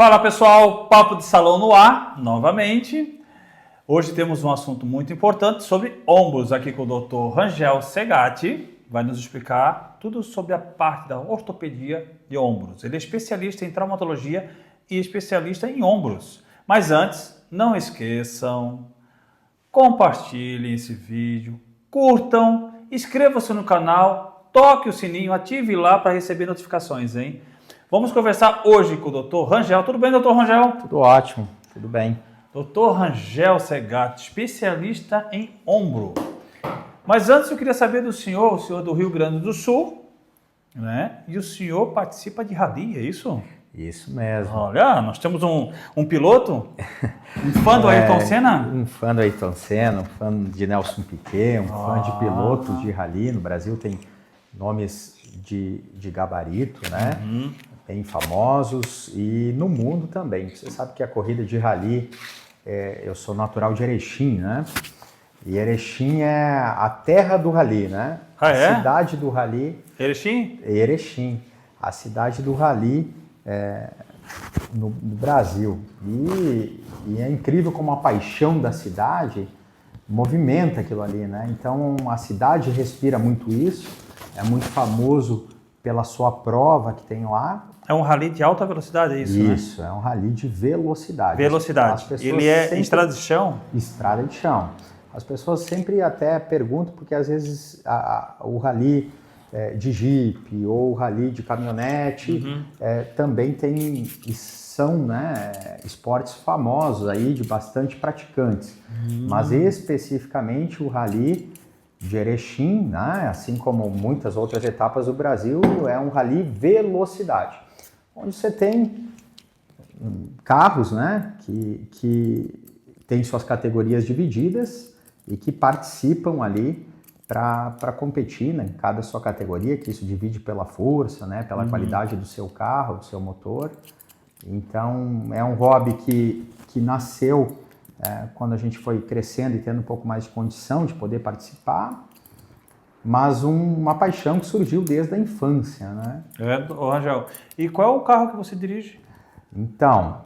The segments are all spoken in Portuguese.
Fala pessoal, Papo de Salão no ar, novamente. Hoje temos um assunto muito importante sobre ombros, aqui com o Dr. Rangel Segatti. Vai nos explicar tudo sobre a parte da ortopedia de ombros. Ele é especialista em traumatologia e especialista em ombros. Mas antes, não esqueçam, compartilhem esse vídeo, curtam, inscrevam-se no canal, toque o sininho, ative lá para receber notificações, hein? Vamos conversar hoje com o Dr. Rangel. Tudo bem, Dr. Rangel? Tudo ótimo, tudo bem. Dr. Rangel Segatti, especialista em ombro. Mas antes eu queria saber do senhor, o senhor do Rio Grande do Sul, né? E o senhor participa de rally, é isso? Isso mesmo. Olha, nós temos um piloto, um fã do Ayrton Senna? Um fã do Ayrton Senna, um fã de Nelson Piquet, um fã de pilotos de rally. No Brasil tem nomes de gabarito, né? Bem famosos, e no mundo também. Você sabe que a corrida de rally, eu sou natural de Erechim, né? E Erechim é a terra do rally, né? Ah, é? A cidade do rally. Erechim? Erechim, a cidade do rally no Brasil. E é incrível como a paixão da cidade movimenta aquilo ali, né? Então a cidade respira muito isso, é muito famoso pela sua prova que tem lá. É um rally de alta velocidade, é isso, né? Isso, é um rally de velocidade. Velocidade. Ele é sempre... estrada de chão? Estrada de chão. As pessoas sempre até perguntam, porque às vezes o rally de Jeep ou o rally de caminhonete também são, né, esportes famosos aí, de bastante praticantes. Mas especificamente o rally de Erechim, né, assim como muitas outras etapas do Brasil, é um rally velocidade, onde você tem carros, né, que têm suas categorias divididas e que participam ali para competir, né, em cada sua categoria, que isso divide pela força, né, pela qualidade do seu carro, do seu motor. Então é um hobby que nasceu quando a gente foi crescendo e tendo um pouco mais de condição de poder participar, mas uma paixão que surgiu desde a infância, né? Rangel, e qual é o carro que você dirige? Então,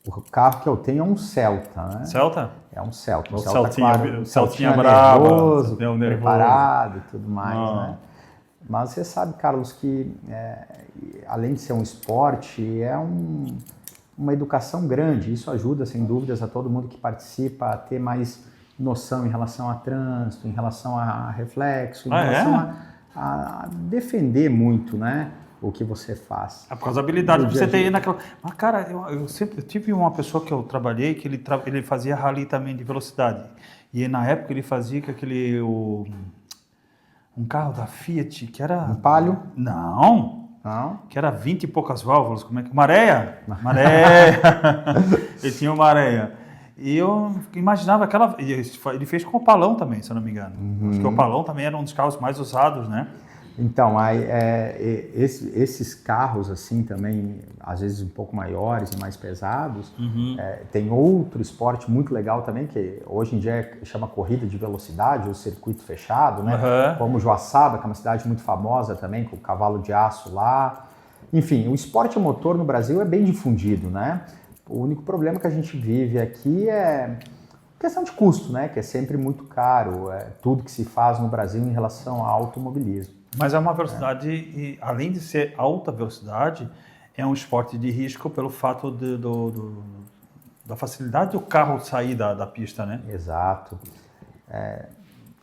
o carro que eu tenho é um Celta, né? Celta? É um Celta. O Celta, claro, Celtinha brava, nervoso, nervoso, preparado e tudo mais, né? Mas você sabe, Carlos, que além de ser um esporte, é uma educação grande. Isso ajuda, sem dúvidas, a todo mundo que participa a ter mais noção em relação a trânsito, em relação a reflexo, em relação a defender muito, né, o que você faz. Por causa da habilidade que você tem naquela... Mas, cara, eu sempre tive uma pessoa que eu trabalhei que ele fazia rally também de velocidade. E na época ele fazia com um carro da Fiat que era... Um Palio? Não. Que era 20 e poucas válvulas. Como é que... Maréia. Ele tinha uma Maréia. E eu imaginava aquela... Ele fez com o Opalão também, se eu não me engano. Acho que o Opalão também era um dos carros mais usados, né? Então, esses carros assim também, às vezes um pouco maiores e mais pesados, tem outro esporte muito legal também, que hoje em dia chama corrida de velocidade, ou circuito fechado, né? Como Joaçaba, que é uma cidade muito famosa também, com o cavalo de aço lá. Enfim, o esporte motor no Brasil é bem difundido, né? O único problema que a gente vive aqui é questão de custo, né? Que é sempre muito caro, tudo que se faz no Brasil em relação ao automobilismo. Mas é uma velocidade, e além de ser alta velocidade, é um esporte de risco pelo fato da facilidade do carro sair da pista, né? Exato.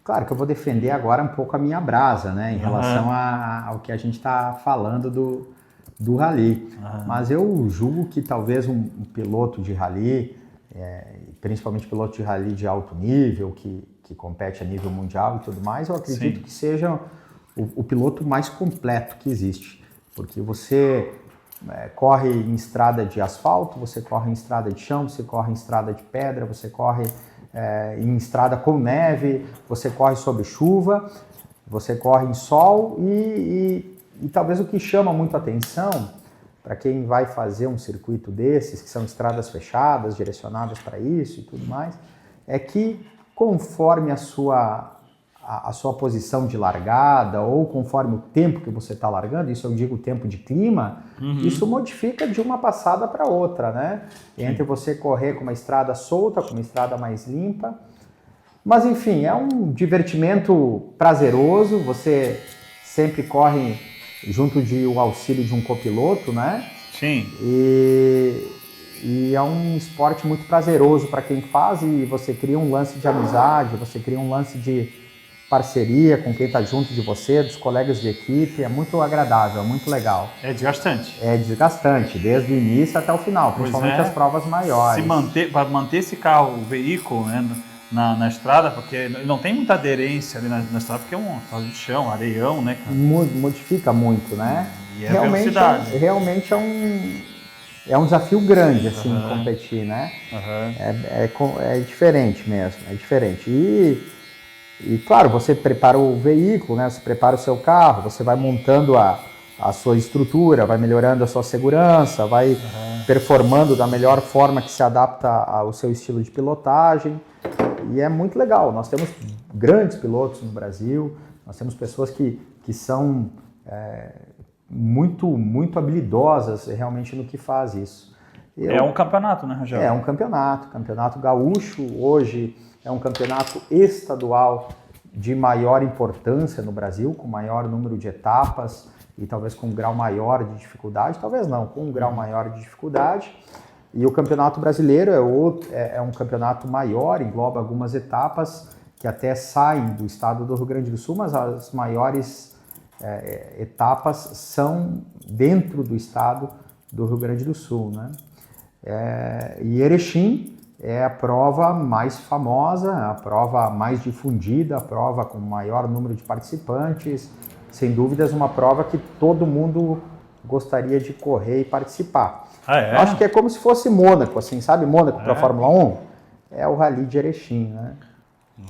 Claro que eu vou defender agora um pouco a minha brasa, né? Em relação ao que a gente está falando do rally. Mas eu julgo que talvez um piloto de rally, principalmente piloto de rally de alto nível, que compete a nível mundial e tudo mais, eu acredito que seja o piloto mais completo que existe, porque você corre em estrada de asfalto, você corre em estrada de chão, você corre em estrada de pedra, você corre em estrada com neve, você corre sob chuva, você corre em sol e talvez o que chama muito a atenção para quem vai fazer um circuito desses, que são estradas fechadas, direcionadas para isso e tudo mais, é que conforme a a sua posição de largada ou conforme o tempo que você está largando, isso eu digo tempo de clima, isso modifica de uma passada para outra, né? Entre você correr com uma estrada solta, com uma estrada mais limpa. Mas enfim, é um divertimento prazeroso, você sempre corre junto de o auxílio de um copiloto, né? Sim. E é um esporte muito prazeroso para quem faz e você cria um lance de amizade, você cria um lance de parceria com quem está junto de você, dos colegas de equipe, é muito agradável, é muito legal. É desgastante. É desgastante, desde o início até o final, principalmente as provas maiores. Para manter esse carro, o veículo, né, na estrada, porque não tem muita aderência ali na estrada, porque é um estrada de chão, areião, né, cara? Modifica muito, né? E é velocidade. Realmente é um desafio grande, assim, competir, né? É diferente mesmo, é diferente. E, claro, você prepara o veículo, né? Você prepara o seu carro, você vai montando a sua estrutura, vai melhorando a sua segurança, vai performando da melhor forma que se adapta ao seu estilo de pilotagem. E é muito legal. Nós temos grandes pilotos no Brasil, nós temos pessoas que são muito habilidosas realmente no que faz isso. É um campeonato, né, Rangel? É um campeonato gaúcho. Hoje é um campeonato estadual de maior importância no Brasil, com maior número de etapas e talvez com um grau maior de dificuldade, talvez não, com um grau maior de dificuldade. E o Campeonato Brasileiro é um campeonato maior, engloba algumas etapas que até saem do estado do Rio Grande do Sul, mas as maiores etapas são dentro do estado do Rio Grande do Sul, né? E Erechim é a prova mais famosa, a prova mais difundida, a prova com maior número de participantes, sem dúvidas uma prova que todo mundo gostaria de correr e participar. Eu acho que é como se fosse Mônaco, assim, sabe? Mônaco para a Fórmula 1 é o Rally de Erechim, né?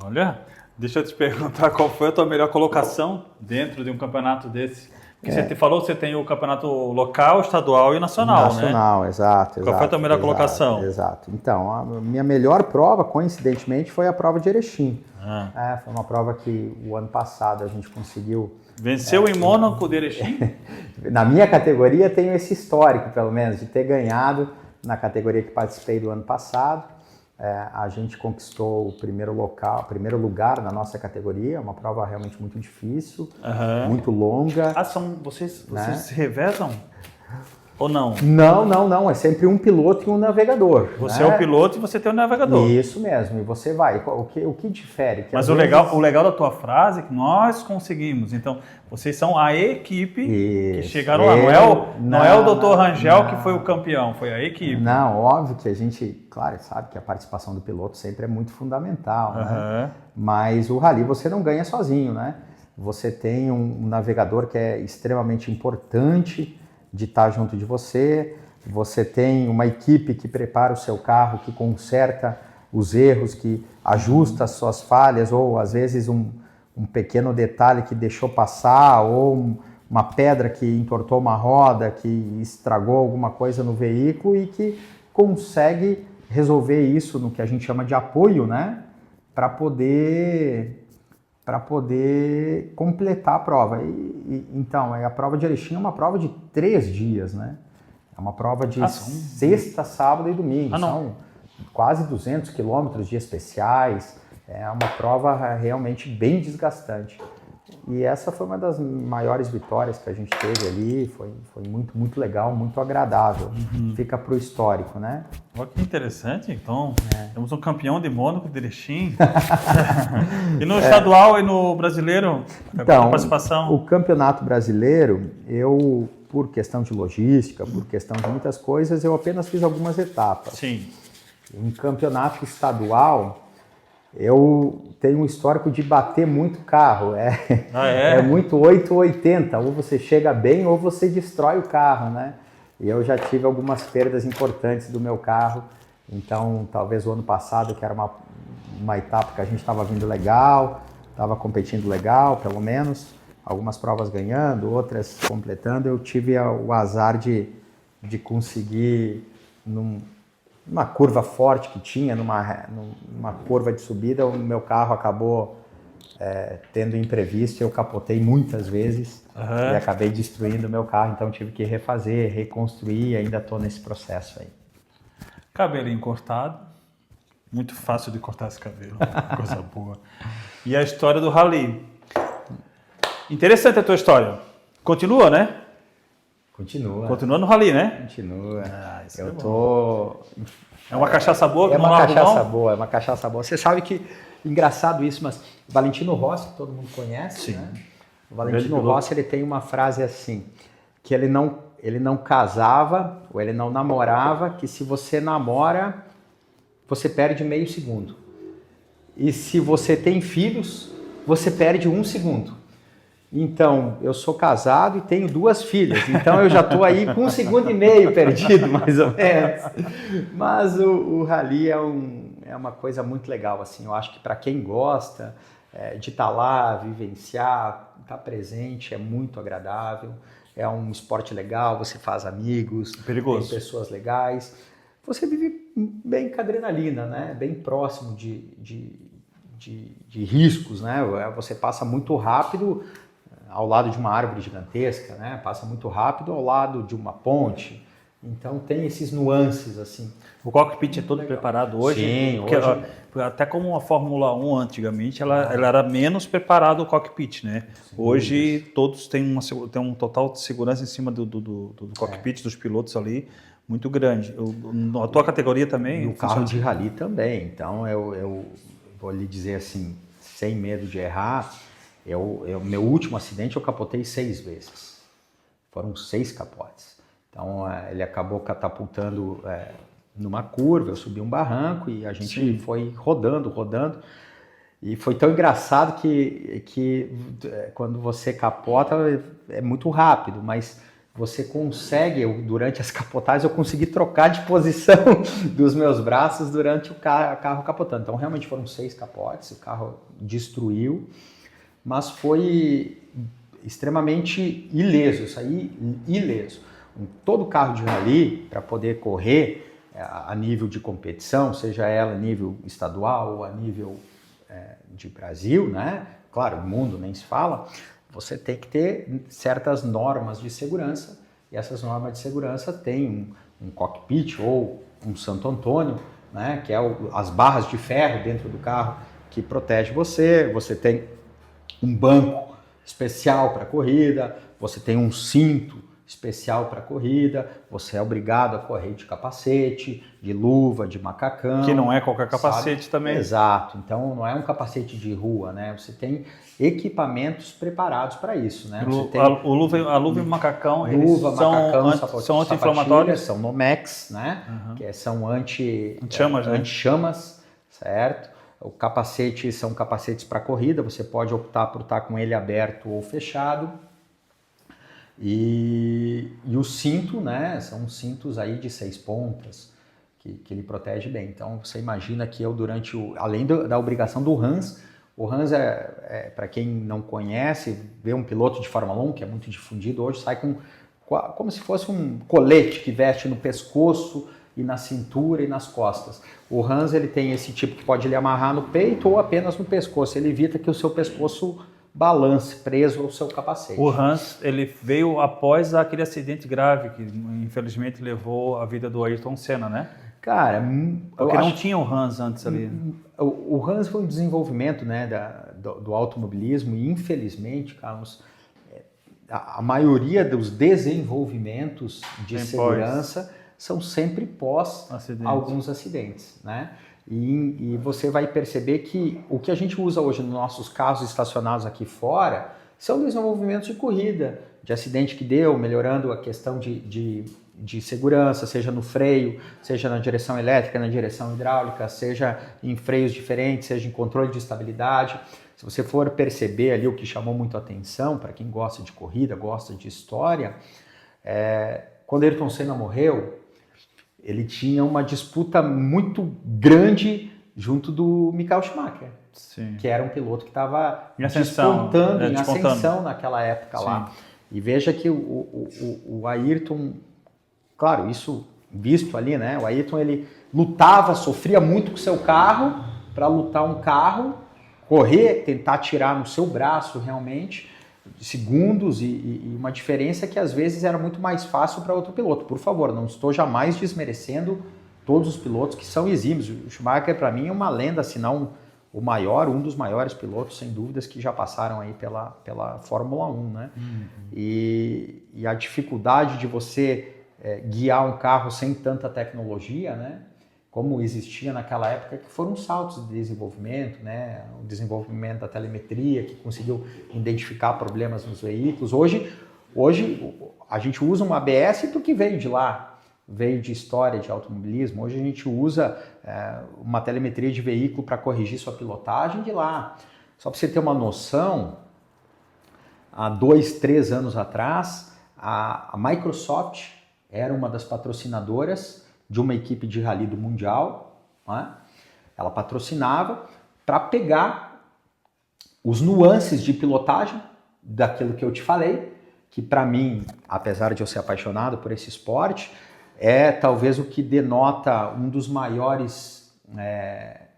Olha, deixa eu te perguntar qual foi a tua melhor colocação dentro de um campeonato desse. Porque você falou que você tem o campeonato local, estadual e nacional, né? Nacional, exato. Qual foi a tua melhor colocação? Exato. Então, a minha melhor prova, coincidentemente, foi a prova de Erechim. Foi uma prova que o ano passado a gente conseguiu... Venceu em Mônaco de Erechim? Na minha categoria tenho esse histórico, pelo menos, de ter ganhado na categoria que participei do ano passado. A gente conquistou o primeiro lugar na nossa categoria, uma prova realmente muito difícil, muito longa. Vocês se revezam? Ou não? Não. É sempre um piloto e um navegador. Você é o piloto e você tem o navegador. Isso mesmo, e você vai. O que difere? Mas o legal da tua frase é que nós conseguimos. Então, vocês são a equipe que chegaram lá. Não é o Dr. Rangel que foi o campeão, foi a equipe. Não, óbvio que a gente, claro, sabe que a participação do piloto sempre é muito fundamental, né? Mas o rally você não ganha sozinho, né? Você tem um navegador que é extremamente importante de estar junto de você, você tem uma equipe que prepara o seu carro, que conserta os erros, que ajusta as suas falhas, ou às vezes um pequeno detalhe que deixou passar, ou uma pedra que entortou uma roda, que estragou alguma coisa no veículo e que consegue resolver isso no que a gente chama de apoio, né? Para poder completar a prova. Então, a prova de Erechim é uma prova de 3 dias, né? É uma prova de sexta, sábado e domingo. São quase 200 quilômetros de especiais. É uma prova realmente bem desgastante. E essa foi uma das maiores vitórias que a gente teve ali. Foi muito, muito legal, muito agradável. Fica para o histórico, né? Olha que interessante. Então, temos um campeão de Mônaco de Erechim. E no estadual e no brasileiro, então, a participação? O campeonato brasileiro, por questão de logística, por questão de muitas coisas, eu apenas fiz algumas etapas. Sim. Em campeonato estadual, eu tenho um histórico de bater muito carro. É muito 880. Ou você chega bem ou você destrói o carro, né? E eu já tive algumas perdas importantes do meu carro. Então, talvez o ano passado, que era uma etapa que a gente estava vindo legal, estava competindo legal, pelo menos. Algumas provas ganhando, outras completando. Eu tive o azar de conseguir, numa curva forte que tinha, numa curva de subida, o meu carro acabou tendo imprevisto, eu capotei muitas vezes e acabei destruindo o meu carro, então tive que refazer, reconstruir e ainda estou nesse processo aí. Cabelinho cortado, muito fácil de cortar esse cabelo, coisa boa. E a história do rally. Interessante a tua história. Continua, né? Continua. Continua no rally, né? Continua. Isso Eu é bom. tô... É uma cachaça boa? É não uma larga cachaça mão? boa, é uma cachaça boa. Você sabe que, engraçado isso, mas Valentino Rossi, que todo mundo conhece, Sim. né? O Grande Valentino piloto. Rossi, ele tem uma frase assim, que ele não casava, ou ele não namorava, que se você namora, você perde meio segundo. E se você tem filhos, você perde 1 segundo. Então, eu sou casado e tenho 2 filhas, então eu já estou aí com 1,5 segundo perdido, mais ou menos. Mas o rally é uma coisa muito legal, assim. Eu acho que para quem gosta de estar lá, vivenciar, estar presente, é muito agradável. É um esporte legal, você faz amigos, Perigoso. tem pessoas legais. Você vive bem com adrenalina, né? Bem próximo de riscos, né? Você passa muito rápido ao lado de uma árvore gigantesca, né? Passa muito rápido ao lado de uma ponte. Então tem esses nuances assim. O cockpit é todo preparado hoje? Sim, Porque, hoje... até como a Fórmula 1 antigamente, ela era menos preparada o cockpit, né? Sim, Hoje todos têm um total de segurança em cima do cockpit, dos pilotos ali, muito grande. A tua categoria também? E o carro de rally também. Então eu vou lhe dizer assim, sem medo de errar, meu último acidente eu capotei 6 vezes. Foram 6 capotes. Então ele acabou catapultando numa curva, eu subi um barranco e a gente foi rodando. E foi tão engraçado que quando você capota é muito rápido, mas você consegue, durante as capotagens, eu consegui trocar de posição dos meus braços durante o carro capotando. Então realmente foram 6 capotes, o carro destruiu, mas foi extremamente ileso, eu saí ileso. Todo carro de rally, para poder correr a nível de competição, seja ela a nível estadual ou a nível de Brasil, né? Claro, o mundo nem se fala, você tem que ter certas normas de segurança, e essas normas de segurança têm um cockpit ou um Santo Antônio, né? Que é as barras de ferro dentro do carro que protege você tem um banco especial para corrida, você tem um cinto especial para corrida, você é obrigado a correr de capacete, de luva, de macacão. Que não é qualquer capacete, sabe? Também. Exato, então não é um capacete de rua, né? Você tem equipamentos preparados para isso, né? Você tem a luva e o macacão, são anti-inflamatórios? São Nomex, né? Que são anti-chamas, né? Anti-chamas, certo? O capacete são capacetes para corrida, você pode optar por estar com ele aberto ou fechado. E o cinto, né? São cintos aí de 6 pontas que ele protege bem. Então você imagina que eu além da obrigação do Hans, o Hans para quem não conhece, vê um piloto de Fórmula 1 que é muito difundido hoje, sai como se fosse um colete que veste no pescoço e na cintura e nas costas. O Hans ele tem esse tipo que pode lhe amarrar no peito ou apenas no pescoço. Ele evita que o seu pescoço balance preso ao seu capacete. O Hans, ele veio após aquele acidente grave que infelizmente levou a vida do Ayrton Senna, né? Cara, porque não tinha o Hans antes ali. O Hans foi um desenvolvimento, né, do automobilismo e infelizmente, Carlos, a maioria dos desenvolvimentos de segurança são sempre pós alguns acidentes, né? E você vai perceber que o que a gente usa hoje nos nossos carros estacionados aqui fora são desenvolvimentos de corrida, de acidente que deu, melhorando a questão de segurança, seja no freio, seja na direção elétrica, na direção hidráulica, seja em freios diferentes, seja em controle de estabilidade. Se você for perceber ali o que chamou muito a atenção, para quem gosta de corrida, gosta de história, quando Ayrton Senna morreu, ele tinha uma disputa muito grande junto do Michael Schumacher, que era um piloto que estava despontando em ascensão naquela época lá. E veja que o Ayrton, claro, isso visto ali, né? O Ayrton ele lutava, sofria muito com o seu carro para lutar um carro correr, tentar tirar no seu braço realmente, segundos, e uma diferença que às vezes era muito mais fácil para outro piloto. Por favor, não estou jamais desmerecendo todos os pilotos que são exímios. O Schumacher, para mim, é uma lenda, se não o maior, um dos maiores pilotos, sem dúvidas, que já passaram aí pela Fórmula 1, né? E a dificuldade de você guiar um carro sem tanta tecnologia, né? Como existia naquela época, que foram saltos de desenvolvimento, né? O desenvolvimento da telemetria, que conseguiu identificar problemas nos veículos. Hoje a gente usa um ABS porque veio de lá, veio de história de automobilismo. Hoje a gente usa uma telemetria de veículo para corrigir sua pilotagem de lá. Só para você ter uma noção, há 2, 3 anos atrás, a Microsoft era uma das patrocinadoras de uma equipe de rally do Mundial, né? Ela patrocinava para pegar os nuances de pilotagem daquilo que eu te falei, que para mim, apesar de eu ser apaixonado por esse esporte, é talvez o que denota um dos maiores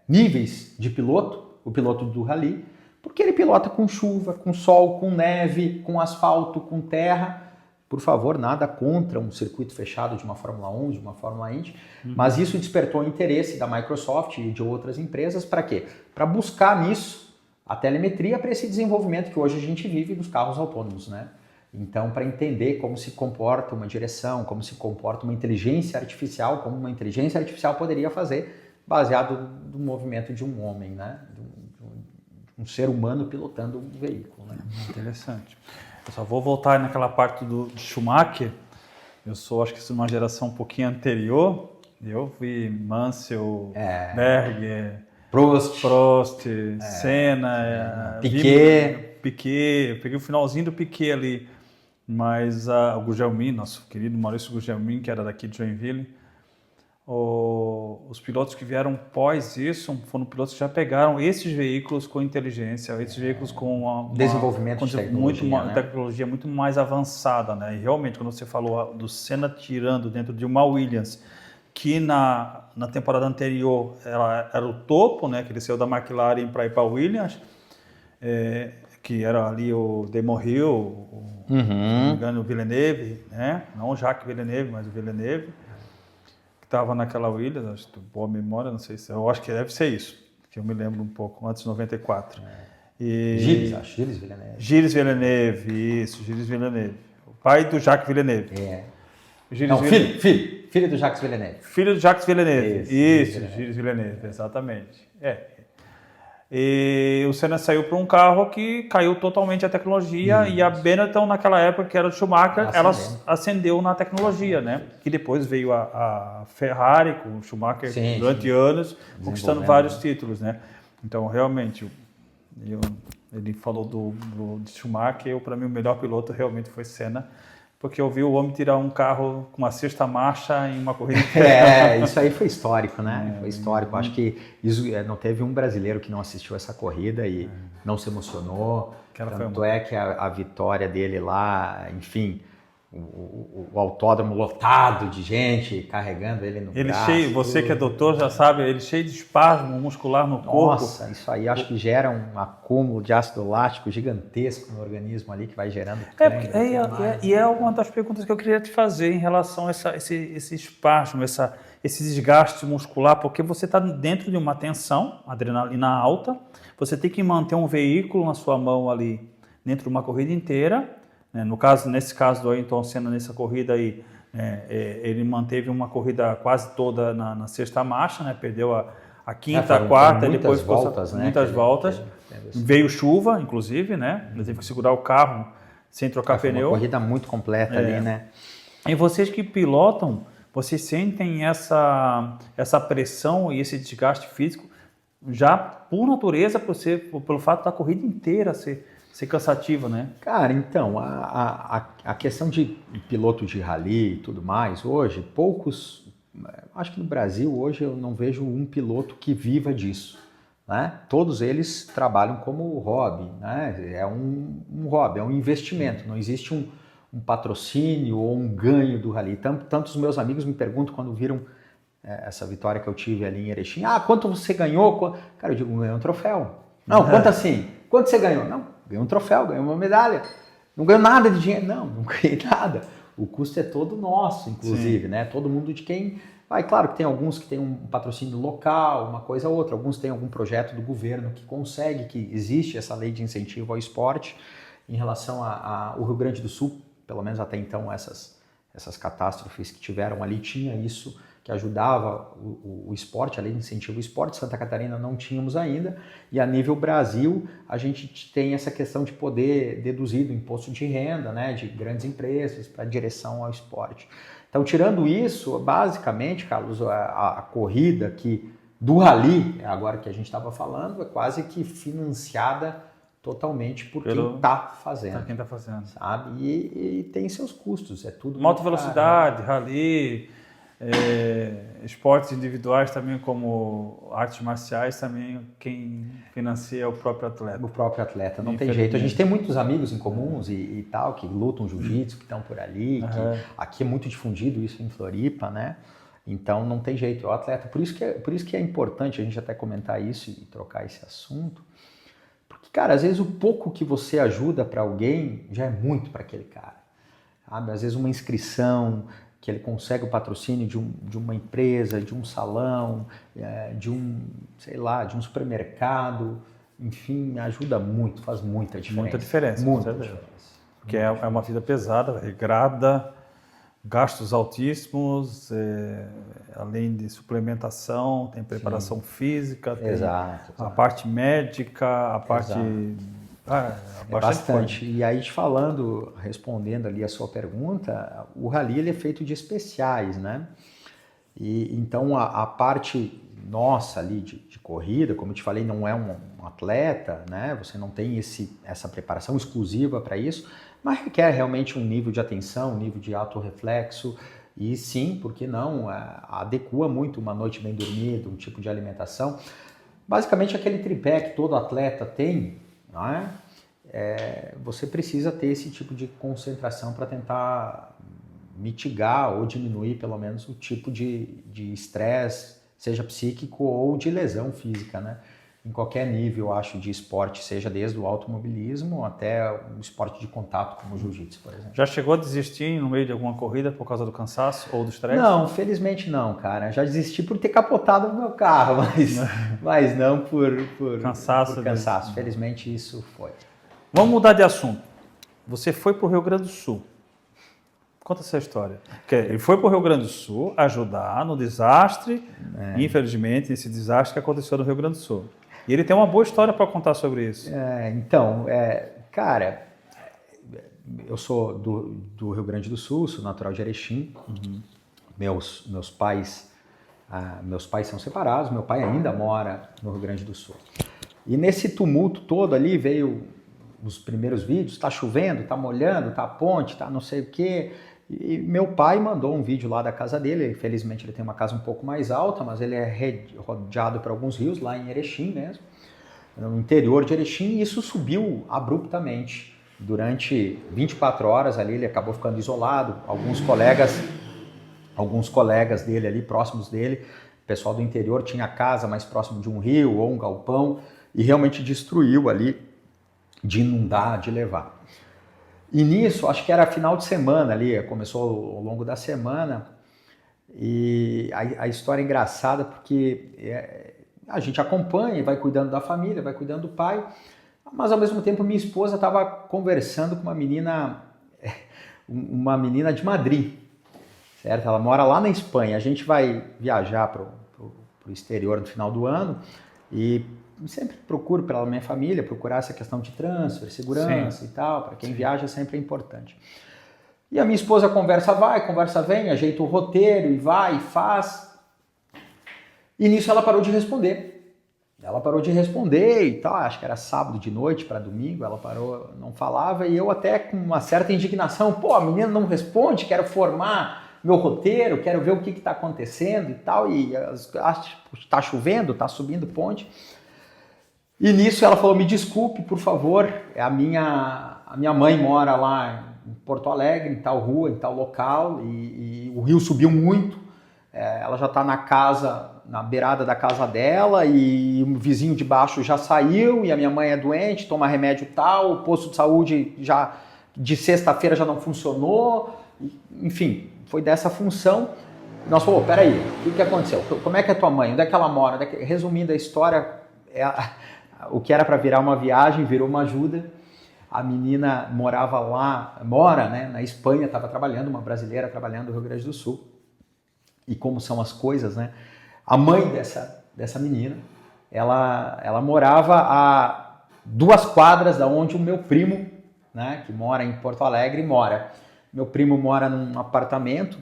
níveis de piloto, o piloto do rally, porque ele pilota com chuva, com sol, com neve, com asfalto, com terra. Por favor, nada contra um circuito fechado de uma Fórmula 1, de uma Fórmula Indy, mas isso despertou o interesse da Microsoft e de outras empresas para quê? Para buscar nisso a telemetria para esse desenvolvimento que hoje a gente vive dos carros autônomos, né? Então, para entender como se comporta uma direção, como se comporta uma inteligência artificial, como uma inteligência artificial poderia fazer, baseado no movimento de um homem, né? De um ser humano pilotando um veículo, né? Interessante. Eu só vou voltar naquela parte do Schumacher. Eu sou, acho que de uma geração um pouquinho anterior. Eu vi Mansell, Berger, Prost, Senna, Piquet. Eu peguei o finalzinho do Piquet ali. Mas o Gugelmin, nosso querido Maurício Gugelmin, que era daqui de Joinville, os pilotos que vieram pós isso foram pilotos que já pegaram esses veículos com inteligência, esses veículos com desenvolvimento de tecnologia, né? Tecnologia muito mais avançada, né? E realmente, quando você falou do Senna tirando dentro de uma Williams, que na temporada anterior ela era o topo, né? Que ele saiu da McLaren para ir para a Williams, que era ali o Damon Hill, se não me engano, o Villeneuve, né? Não o Jacques Villeneuve, mas o Villeneuve, que estava naquela Williams, acho que boa memória, não sei se... Eu acho que deve ser isso, que eu me lembro um pouco, antes de 94. Gilles Villeneuve. Gilles Villeneuve, isso, Gilles Villeneuve. O pai do Jacques Villeneuve. Filho do Jacques Villeneuve. Filho do Jacques Villeneuve. Isso, Gilles Villeneuve, exatamente. E o Senna saiu para um carro que caiu totalmente a tecnologia, e a Benetton naquela época, que era o Schumacher, ela ascendeu na tecnologia, né? Que depois veio a Ferrari com o Schumacher durante anos, conquistando vários títulos, né? Então, realmente, ele falou do Schumacher, para mim o melhor piloto realmente foi Senna, porque eu vi o homem tirar um carro com uma sexta marcha em uma corrida. Isso aí foi histórico, né? Foi histórico. Acho que não teve um brasileiro que não assistiu essa corrida e não se emocionou. Tanto é que a vitória dele lá, enfim, o autódromo lotado de gente carregando ele no braço. Cheio, você que é doutor já sabe, ele cheio de espasmo muscular no corpo. Nossa, isso aí acho que gera um acúmulo de ácido lático gigantesco no organismo ali, que vai gerando cãibra. E é uma das perguntas que eu queria te fazer em relação a esse espasmo, esse desgaste muscular, porque você está dentro de uma tensão, adrenalina alta, você tem que manter um veículo na sua mão ali dentro de uma corrida inteira. Nesse caso do Ayrton Senna, nessa corrida aí, ele manteve uma corrida quase toda na sexta marcha, né? Perdeu a quinta, a quarta, e depois muitas voltas. Veio chuva, inclusive, né? Ele teve que segurar o carro sem trocar pneu. Uma corrida muito completa ali, né? E vocês que pilotam, vocês sentem essa pressão e esse desgaste físico já por natureza, pelo fato da corrida inteira ser cansativa, né? Cara, então, a questão de piloto de rally e tudo mais, hoje, acho que no Brasil hoje eu não vejo um piloto que viva disso, né? Todos eles trabalham como hobby, né? É um hobby, é um investimento, não existe um patrocínio ou um ganho do rally. Tantos meus amigos me perguntam quando viram essa vitória que eu tive ali em Erechim, quanto você ganhou? Cara, eu digo, ganhei um troféu. Não, quanto assim? Quanto você ganhou? Não, ganhei um troféu, ganhei uma medalha. Não ganhou nada de dinheiro? Não ganhei nada. O custo é todo nosso, inclusive, né? Todo mundo de quem... Claro que tem alguns que tem um patrocínio local, uma coisa ou outra. Alguns têm algum projeto do governo que consegue, que existe essa lei de incentivo ao esporte. Em relação ao Rio Grande do Sul, pelo menos até então, essas catástrofes que tiveram ali, tinha isso que ajudava o esporte, a lei de incentivo ao esporte. Santa Catarina não tínhamos ainda. E a nível Brasil, a gente tem essa questão de poder deduzir do imposto de renda, né, de grandes empresas para direção ao esporte. Então, tirando isso, basicamente, Carlos, a corrida do rally, agora que a gente estava falando, é quase que financiada totalmente por quem está fazendo. Quem está fazendo. Sabe? E tem seus custos, é tudo... Alta velocidade, rally, esportes individuais também, como artes marciais, também quem financia é o próprio atleta. O próprio atleta, não tem jeito. A gente tem muitos amigos em comuns e tal, que lutam jiu-jitsu, que estão por ali, que aqui é muito difundido isso em Floripa, né? Então não tem jeito, é o atleta. Por isso que é importante a gente até comentar isso e trocar esse assunto, porque, cara, às vezes o pouco que você ajuda para alguém já é muito para aquele cara, sabe? Às vezes uma inscrição, que ele consegue o patrocínio de uma empresa, de um salão, de um supermercado, enfim, ajuda muito, faz muita diferença. Muita diferença. Muita diferença. Porque é uma vida pesada, regrada, gastos altíssimos, além de suplementação, tem preparação física, tem Exato. a parte médica, a parte... bastante. E aí, respondendo ali a sua pergunta, o rally ele é feito de especiais, né? E então a parte nossa ali de corrida, como eu te falei, não é um atleta, né? Você não tem essa preparação exclusiva para isso, mas requer realmente um nível de atenção, um nível de autorreflexo. E sim, por que não? Adequa muito uma noite bem dormida, um tipo de alimentação. Basicamente aquele tripé que todo atleta tem, não é? Você precisa ter esse tipo de concentração para tentar mitigar ou diminuir pelo menos o tipo de estresse, seja psíquico ou de lesão física, né? Em qualquer nível, eu acho, de esporte, seja desde o automobilismo até o esporte de contato, como o jiu-jitsu, por exemplo. Já chegou a desistir no meio de alguma corrida por causa do cansaço ou do estresse? Não, felizmente não, cara. Já desisti por ter capotado o meu carro, mas não por cansaço. Felizmente isso foi. Vamos mudar de assunto. Você foi para o Rio Grande do Sul. Conta essa história. Ele foi para o Rio Grande do Sul ajudar no desastre, infelizmente, nesse desastre que aconteceu no Rio Grande do Sul. E ele tem uma boa história para contar sobre isso. Cara, eu sou do Rio Grande do Sul, sou natural de Erechim. Uhum. Meus pais são separados, meu pai ainda mora no Rio Grande do Sul. E nesse tumulto todo ali veio os primeiros vídeos, tá chovendo, tá molhando, tá a ponte, tá não sei o quê. E meu pai mandou um vídeo lá da casa dele. Felizmente ele tem uma casa um pouco mais alta, mas ele é rodeado por alguns rios lá em Erechim mesmo, no interior de Erechim, e isso subiu abruptamente. Durante 24 horas ali ele acabou ficando isolado. Alguns colegas dele ali, próximos dele, o pessoal do interior tinha casa mais próximo de um rio ou um galpão, e realmente destruiu ali, de inundar, de levar. E nisso, acho que era final de semana ali, começou ao longo da semana, e a história é engraçada porque a gente acompanha e vai cuidando da família, vai cuidando do pai, mas ao mesmo tempo minha esposa estava conversando com uma menina de Madrid, certo? Ela mora lá na Espanha. A gente vai viajar para o exterior no final do ano e sempre procuro pela minha família, procurar essa questão de transfer, segurança e tal, para quem viaja sempre é importante. E a minha esposa conversa vai, conversa vem, ajeita o roteiro e vai, e faz. E nisso ela parou de responder. E tal, acho que era sábado de noite para domingo, ela parou, não falava, e eu até com uma certa indignação, a menina não responde, quero formar meu roteiro, quero ver o que está acontecendo e tal, e está chovendo, está subindo ponte. E nisso ela falou, me desculpe, por favor, a minha mãe mora lá em Porto Alegre, em tal rua, em tal local, e o rio subiu muito, ela já está na casa, na beirada da casa dela, e o vizinho de baixo já saiu, e a minha mãe é doente, toma remédio tal, o posto de saúde já de sexta-feira já não funcionou, enfim, foi dessa função. Nós falamos, peraí, o que aconteceu? Como é que é tua mãe? Onde é que ela mora? Resumindo a história, o que era para virar uma viagem virou uma ajuda. A menina morava lá, mora, né, na Espanha, estava trabalhando, uma brasileira trabalhando no Rio Grande do Sul. E como são as coisas, né? A mãe dessa menina, ela morava a 2 quadras da onde o meu primo, né, que mora em Porto Alegre, mora. Meu primo mora num apartamento,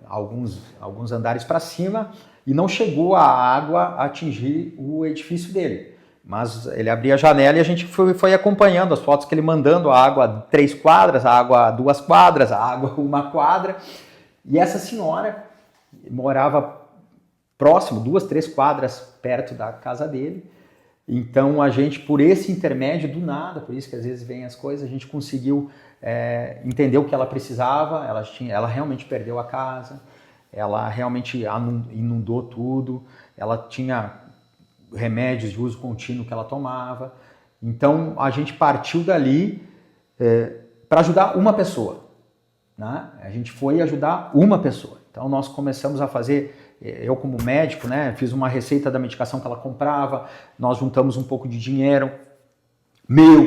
alguns andares para cima, e não chegou a água a atingir o edifício dele. Mas ele abria a janela e a gente foi acompanhando as fotos que ele mandando, a água 3 quadras, a água 2 quadras, a água 1 quadra. E essa senhora morava próximo, 2, 3 quadras perto da casa dele. Então a gente, por esse intermédio, do nada, por isso que às vezes vem as coisas, a gente conseguiu entender o que ela precisava. Ela realmente perdeu a casa, ela realmente inundou tudo, ela tinha remédios de uso contínuo que ela tomava. Então a gente partiu dali para ajudar uma pessoa, né? A gente foi ajudar uma pessoa. Então nós começamos a fazer, eu como médico, né, fiz uma receita da medicação que ela comprava, nós juntamos um pouco de dinheiro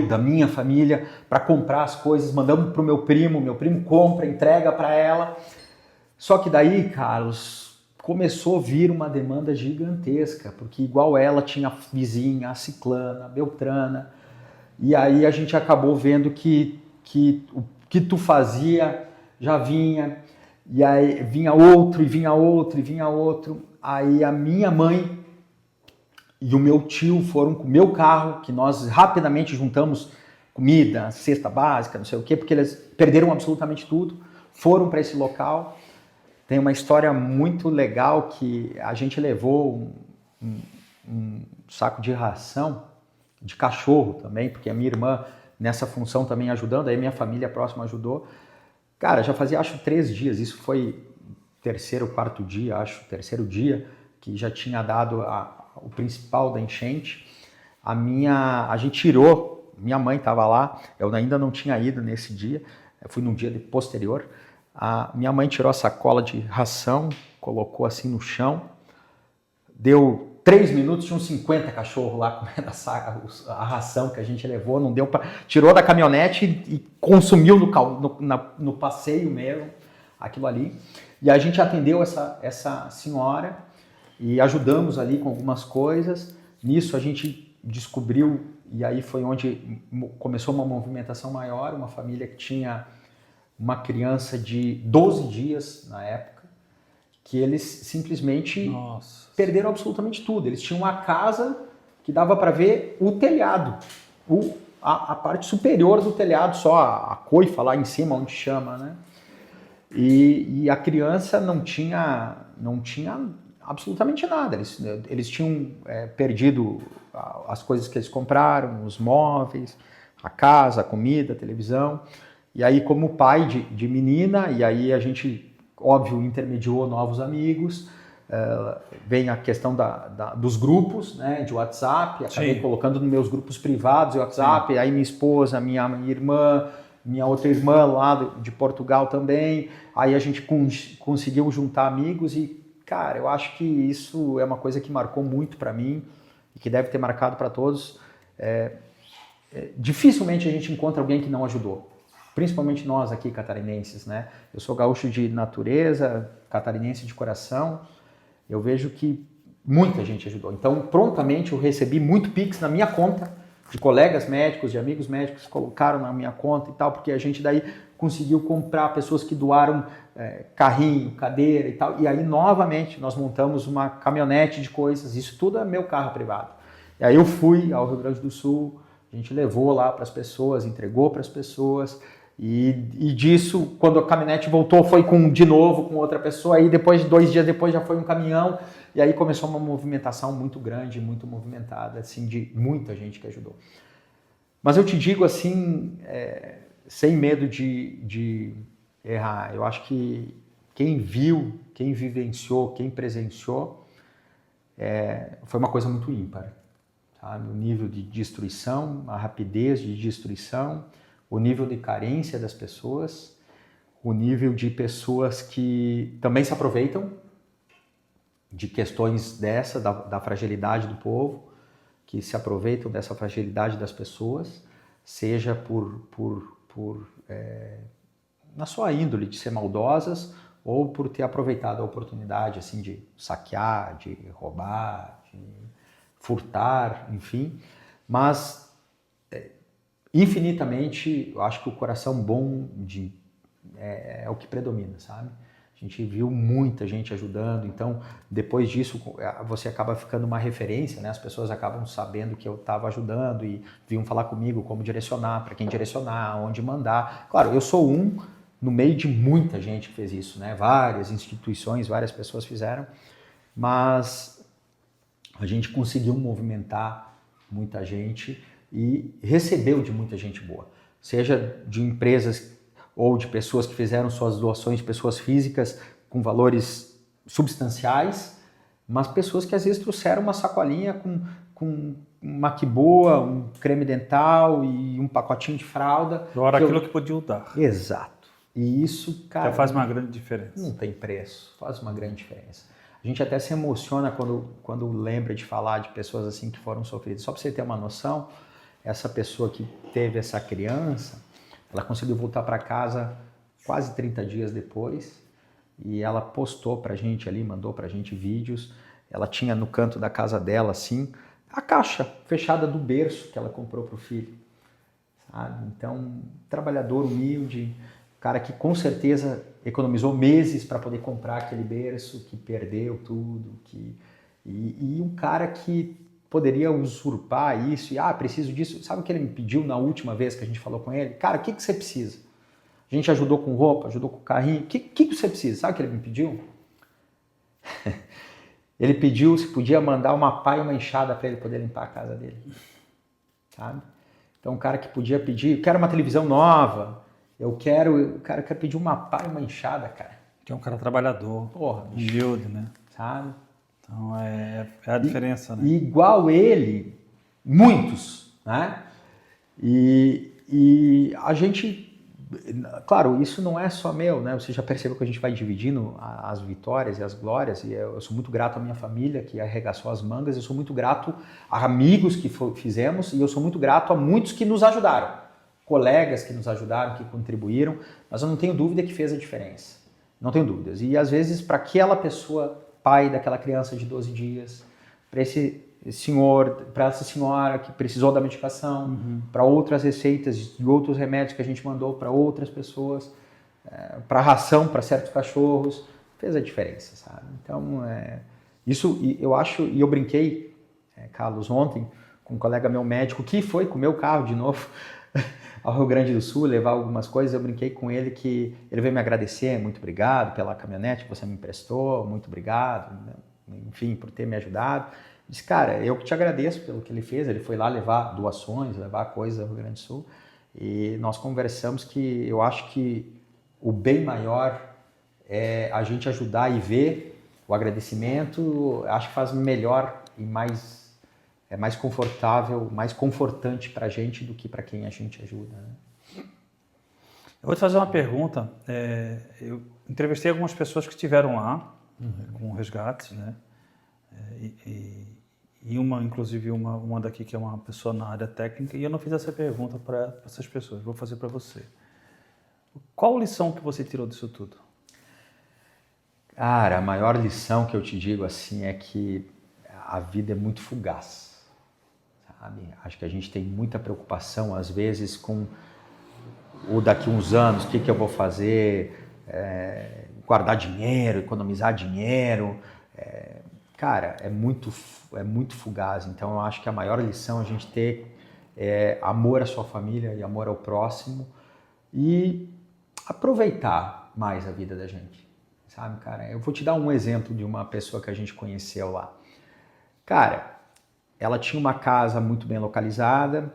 da minha família, para comprar as coisas, mandamos para o meu primo compra, entrega para ela. Só que daí, Carlos, começou a vir uma demanda gigantesca, porque igual ela tinha a vizinha, a ciclana, a beltrana, e aí a gente acabou vendo que o que tu fazia já vinha, e aí vinha outro, e vinha outro, e vinha outro. Aí a minha mãe e o meu tio foram com o meu carro, que nós rapidamente juntamos comida, cesta básica, não sei o quê, porque eles perderam absolutamente tudo, foram para esse local. Tem uma história muito legal que a gente levou um saco de ração de cachorro também, porque a minha irmã nessa função também ajudando, aí minha família próxima ajudou. Cara, já fazia acho 3 dias, isso foi terceiro dia, que já tinha dado o principal da enchente. A gente tirou, minha mãe estava lá, eu ainda não tinha ido nesse dia, eu fui num dia posterior. A minha mãe tirou a sacola de ração, colocou assim no chão, deu 3 minutos, tinha uns 50 cachorros lá comendo a ração que a gente levou, não deu para, tirou da caminhonete e consumiu no passeio mesmo, aquilo ali. E a gente atendeu essa senhora e ajudamos ali com algumas coisas. Nisso a gente descobriu, e aí foi onde começou uma movimentação maior, uma família que tinha uma criança de 12 dias na época, que eles simplesmente perderam absolutamente tudo. Eles tinham uma casa que dava para ver o telhado, a parte superior do telhado, só a coifa lá em cima, onde chama, né? E a criança não tinha absolutamente nada. Eles tinham perdido as coisas que eles compraram, os móveis, a casa, a comida, a televisão. E aí, como pai de menina, e aí a gente, óbvio, intermediou novos amigos, vem a questão dos grupos, né, de WhatsApp, acabei colocando nos meus grupos privados de WhatsApp. Sim. Aí minha esposa, minha irmã, minha outra irmã lá de Portugal também, aí a gente conseguiu juntar amigos e, cara, eu acho que isso é uma coisa que marcou muito para mim e que deve ter marcado para todos. Dificilmente a gente encontra alguém que não ajudou, principalmente nós aqui catarinenses, né? Eu sou gaúcho de natureza, catarinense de coração, eu vejo que muita gente ajudou. Então, prontamente eu recebi muito Pix na minha conta, de colegas médicos, de amigos médicos, colocaram na minha conta e tal, porque a gente daí conseguiu comprar pessoas que doaram carrinho, cadeira e tal, e aí novamente nós montamos uma caminhonete de coisas, isso tudo é meu carro privado. E aí eu fui ao Rio Grande do Sul, a gente levou lá para as pessoas, entregou para as pessoas, e disso, quando a caminhonete voltou, foi de novo com outra pessoa, aí depois, 2 dias depois já foi um caminhão, e aí começou uma movimentação muito grande, muito movimentada, assim, de muita gente que ajudou. Mas eu te digo assim, sem medo de errar, eu acho que quem viu, quem vivenciou, quem presenciou, foi uma coisa muito ímpar. Sabe? O nível de destruição, a rapidez de destruição, o nível de carência das pessoas, o nível de pessoas que também se aproveitam de questões da fragilidade do povo, que se aproveitam dessa fragilidade das pessoas, seja na sua índole de ser maldosas ou por ter aproveitado a oportunidade assim, de saquear, de roubar, de furtar, enfim. Mas, infinitamente, eu acho que o coração bom é o que predomina, sabe? A gente viu muita gente ajudando, então depois disso você acaba ficando uma referência, né? As pessoas acabam sabendo que eu estava ajudando e vinham falar comigo como direcionar, para quem direcionar, onde mandar. Claro, eu sou no meio de muita gente que fez isso, né? Várias instituições, várias pessoas fizeram, mas a gente conseguiu movimentar muita gente e recebeu de muita gente boa, seja de empresas ou de pessoas que fizeram suas doações, de pessoas físicas com valores substanciais, mas pessoas que às vezes trouxeram uma sacolinha com uma quiboa, um creme dental e um pacotinho de fralda. Agora aquilo que podia dar. Exato. E isso, cara... Já faz uma grande diferença. Não tem preço, faz uma grande diferença. A gente até se emociona quando lembra de falar de pessoas assim que foram sofridas. Só para você ter uma noção, essa pessoa que teve essa criança, ela conseguiu voltar para casa quase 30 dias depois e ela postou pra gente ali, mandou pra gente vídeos. Ela tinha no canto da casa dela, assim, a caixa fechada do berço que ela comprou pro filho. Sabe? Então, trabalhador humilde, cara que com certeza economizou meses para poder comprar aquele berço, que perdeu tudo, e um cara que poderia usurpar isso, e preciso disso. Sabe o que ele me pediu na última vez que a gente falou com ele? Cara, o que você precisa? A gente ajudou com roupa, ajudou com carrinho, o que você precisa? Sabe o que ele me pediu? Ele pediu se podia mandar uma pá e uma enxada para ele poder limpar a casa dele. Sabe? Então, um cara que podia pedir, eu quero uma televisão nova, o cara quer pedir uma pá e uma enxada, cara. Que é um cara trabalhador, humilde, né? Sabe? Então é a diferença, né? E igual ele, muitos, né? E a gente, claro, isso não é só meu, né? Você já percebeu que a gente vai dividindo as vitórias e as glórias, e eu sou muito grato à minha família que arregaçou as mangas, eu sou muito grato a amigos que fizemos, e eu sou muito grato a muitos que nos ajudaram, colegas que nos ajudaram, que contribuíram, mas eu não tenho dúvida que fez a diferença, não tenho dúvidas. E às vezes para aquela pessoa, pai daquela criança de 12 dias, para esse senhor, para essa senhora que precisou da medicação, para outras receitas de outros remédios que a gente mandou para outras pessoas, para ração para certos cachorros, fez a diferença, sabe? Então, isso eu acho, e eu brinquei, Carlos, ontem, com um colega meu médico, que foi com o meu carro de novo ao Rio Grande do Sul, levar algumas coisas, eu brinquei com ele que ele veio me agradecer, muito obrigado pela caminhonete que você me emprestou, muito obrigado, enfim, por ter me ajudado. Disse, cara, eu que te agradeço pelo que ele fez, ele foi lá levar doações, levar coisas ao Rio Grande do Sul, e nós conversamos que eu acho que o bem maior é a gente ajudar e ver o agradecimento, acho que faz melhor e mais confortável, mais confortante para a gente do que para quem a gente ajuda, né? Eu vou te fazer uma pergunta. Eu entrevistei algumas pessoas que estiveram lá com resgates, né? E inclusive uma daqui que é uma pessoa na área técnica, e eu não fiz essa pergunta para essas pessoas, vou fazer para você. Qual lição que você tirou disso tudo? Cara, a maior lição que eu te digo assim é que a vida é muito fugaz. Sabe? Acho que a gente tem muita preocupação, às vezes, com o daqui uns anos, o que eu vou fazer, guardar dinheiro, economizar dinheiro. Cara, é muito fugaz. Então, eu acho que a maior lição é a gente ter amor à sua família e amor ao próximo e aproveitar mais a vida da gente. Sabe, cara? Eu vou te dar um exemplo de uma pessoa que a gente conheceu lá. Cara, ela tinha uma casa muito bem localizada,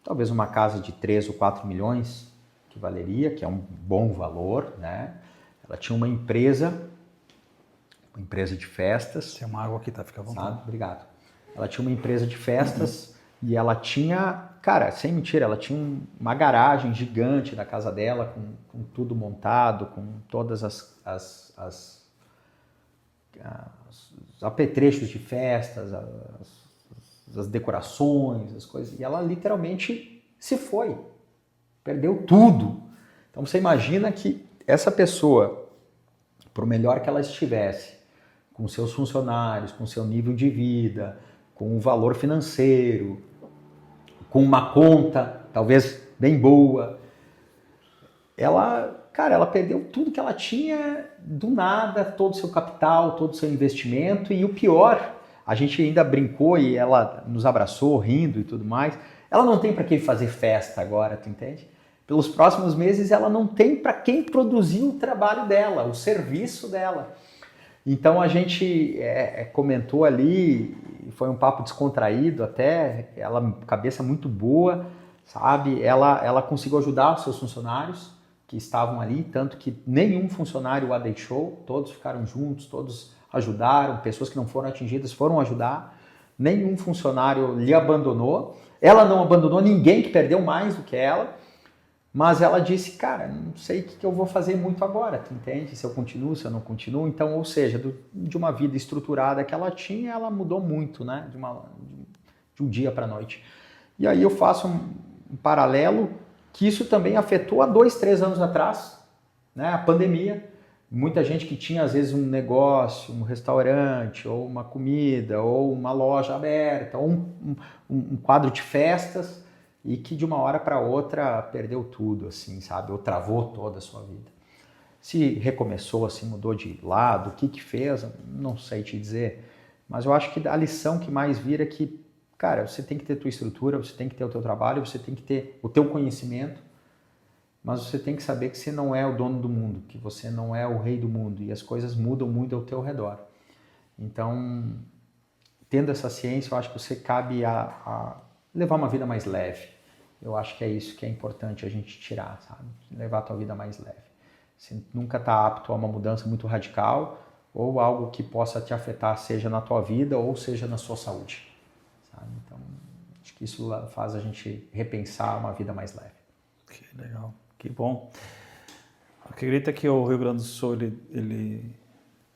talvez uma casa de 3 ou 4 milhões que valeria, que é um bom valor, né? Ela tinha uma empresa de festas. Tem uma água aqui, tá? Fica à vontade. Sabe? Obrigado. Ela tinha uma empresa de festas e ela tinha, cara, sem mentira, ela tinha uma garagem gigante na casa dela, com tudo montado, com todas os apetrechos de festas, as decorações, as coisas. E ela literalmente se foi, perdeu tudo. Então você imagina que essa pessoa, por melhor que ela estivesse, com seus funcionários, com seu nível de vida, com o valor financeiro, com uma conta talvez bem boa, ela perdeu tudo que ela tinha do nada, todo o seu capital, todo o seu investimento, e o pior, a gente ainda brincou e ela nos abraçou rindo e tudo mais, ela não tem para quem fazer festa agora, tu entende? Pelos próximos meses ela não tem para quem produzir o trabalho dela, o serviço dela. Então a gente comentou ali, foi um papo descontraído até, ela cabeça muito boa, sabe? Ela conseguiu ajudar os seus funcionários que estavam ali, tanto que nenhum funcionário a deixou, todos ficaram juntos, todos ajudaram, pessoas que não foram atingidas foram ajudar, nenhum funcionário lhe abandonou, ela não abandonou ninguém que perdeu mais do que ela. Mas ela disse, cara, não sei o que eu vou fazer muito agora, tu entende? Se eu continuo, se eu não continuo. Então, ou seja, de uma vida estruturada que ela tinha, ela mudou muito, né? De um dia para a noite. E aí eu faço um paralelo que isso também afetou há 2, 3 anos atrás, né? A pandemia. Muita gente que tinha, às vezes, um negócio, um restaurante, ou uma comida, ou uma loja aberta, ou um quadro de festas, e que de uma hora para outra perdeu tudo, assim, sabe? Ou travou toda a sua vida. Se recomeçou, assim, mudou de lado, o que fez, não sei te dizer. Mas eu acho que a lição que mais vira é que, cara, você tem que ter tua estrutura, você tem que ter o teu trabalho, você tem que ter o teu conhecimento, mas você tem que saber que você não é o dono do mundo, que você não é o rei do mundo, e as coisas mudam muito ao teu redor. Então, tendo essa ciência, eu acho que você cabe a levar uma vida mais leve. Eu acho que é isso que é importante a gente tirar, sabe? Levar a tua vida mais leve. Você nunca está apto a uma mudança muito radical ou algo que possa te afetar, seja na tua vida ou seja na sua saúde, sabe? Então, acho que isso faz a gente repensar uma vida mais leve. Que legal, que bom. Acredita que o Rio Grande do Sul ele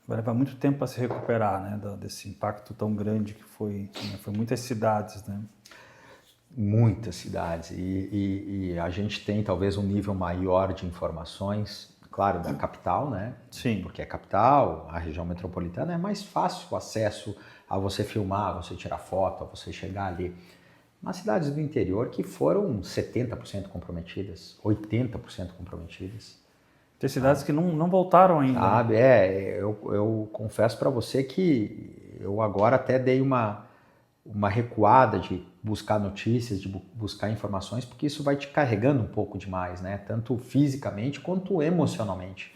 vai levar muito tempo para se recuperar, né, desse impacto tão grande que foi, né, foi muitas cidades, né? Muitas cidades e a gente tem talvez um nível maior de informações, claro, da capital, né? Sim. Porque é capital, a região metropolitana é mais fácil o acesso a você filmar, a você tirar foto, a você chegar ali. Mas cidades do interior que foram 70% comprometidas, 80% comprometidas. Tem cidades que não voltaram ainda. Sabe, eu confesso para você que eu agora até dei uma recuada de buscar notícias, de buscar informações, porque isso vai te carregando um pouco demais, né? Tanto fisicamente quanto emocionalmente.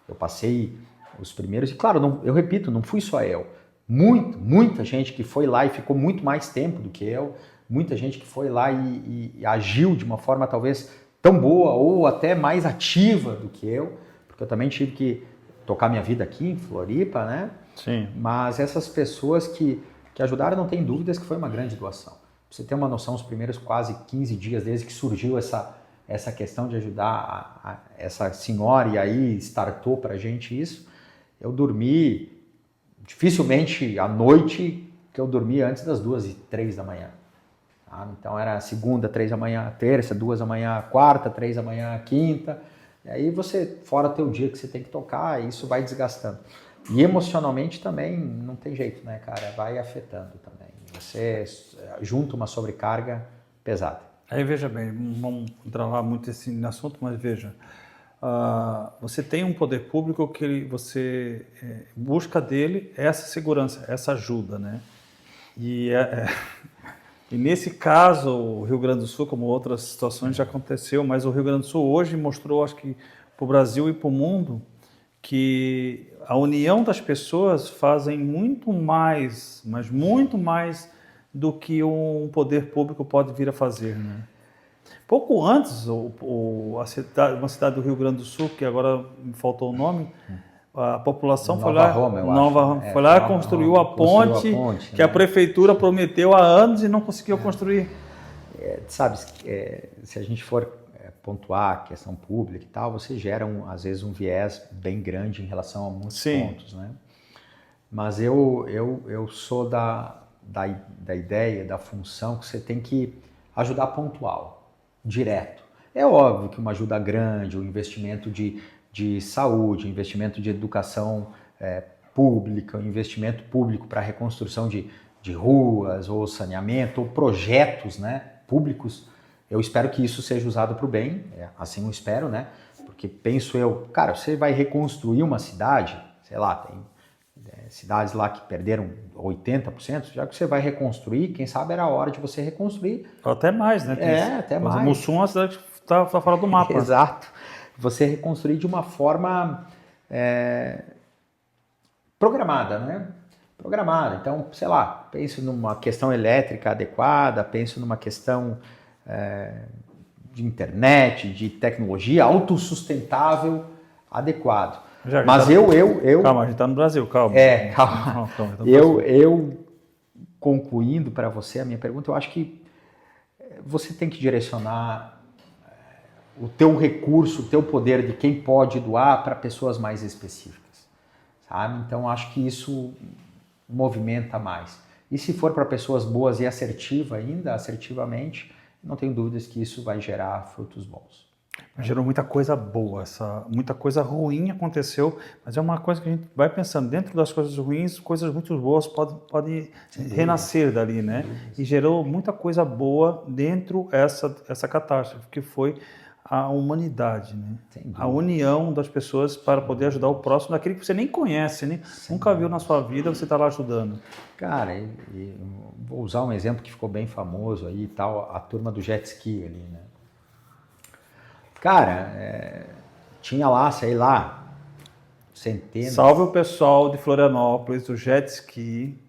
Eu passei os primeiros, e claro, eu repito, não fui só eu. Muita gente que foi lá e ficou muito mais tempo do que eu, muita gente que foi lá e agiu de uma forma talvez tão boa ou até mais ativa do que eu, porque eu também tive que tocar minha vida aqui em Floripa, né? Sim. Mas essas pessoas que ajudaram, não tem dúvidas que foi uma grande doação. Pra você ter uma noção, os primeiros quase 15 dias desde que surgiu essa questão de ajudar essa senhora, e aí startou pra gente isso, eu dormi dificilmente à noite, que eu dormi antes das 2 e 3 da manhã. Tá? Então era segunda, 3 da manhã, terça, 2 da manhã, quarta, 3 da manhã, quinta. E aí você, fora teu dia que você tem que tocar, isso vai desgastando. E emocionalmente também não tem jeito, né, cara? Vai afetando também. Você junta uma sobrecarga pesada. Aí veja bem, vamos entrar lá muito nesse assunto, mas veja, você tem um poder público que você busca dele essa segurança, essa ajuda, né? E nesse caso, o Rio Grande do Sul, como outras situações já aconteceu, mas o Rio Grande do Sul hoje mostrou, acho que para o Brasil e para o mundo, que a união das pessoas fazem muito mais, mas muito mais do que um poder público pode vir a fazer, né? Pouco antes, uma cidade do Rio Grande do Sul, que agora me faltou o nome, a população Nova foi lá, Roma, eu Nova, acho. foi lá e Nova construiu Roma, a ponte, que né? A prefeitura prometeu há anos e não conseguiu construir. Sabe, se a gente for pontuar a questão pública e tal, você gera, às vezes, um viés bem grande em relação a muitos pontos, né? Mas eu sou da ideia, da função que você tem que ajudar pontual, direto. É óbvio que uma ajuda grande, um investimento de saúde, um investimento de educação pública, um investimento público para a reconstrução de ruas, ou saneamento, ou projetos, né, públicos, eu espero que isso seja usado para o bem, assim eu espero, né? Porque penso eu, cara, você vai reconstruir uma cidade, sei lá, tem cidades lá que perderam 80%, já que você vai reconstruir, quem sabe era a hora de você reconstruir. Até mais, né? Até mais. Mussum é uma cidade que está fora do mapa. Exato. Você reconstruir de uma forma programada, né? Programada. Então, sei lá, penso numa questão elétrica adequada, penso numa questão de internet, de tecnologia autossustentável adequado. Mas Calma, a gente está no Brasil, calma. Calma. Eu concluindo para você a minha pergunta, eu acho que você tem que direcionar o teu recurso, o teu poder de quem pode doar para pessoas mais específicas, sabe? Então, acho que isso movimenta mais. E se for para pessoas boas e assertivamente, não tenho dúvidas que isso vai gerar frutos bons. Gerou muita coisa boa, muita coisa ruim aconteceu, mas é uma coisa que a gente vai pensando, dentro das coisas ruins, coisas muito boas podem renascer dali, né? E gerou muita coisa boa dentro essa catástrofe, que foi a humanidade, né? A união das pessoas para poder ajudar o próximo, daquele que você nem conhece, nunca viu na sua vida, você está lá ajudando. Cara, vou usar um exemplo que ficou bem famoso aí e tal, a turma do jet ski ali, né? Cara, tinha lá, sei lá, centenas... Salve o pessoal de Florianópolis, do jet ski,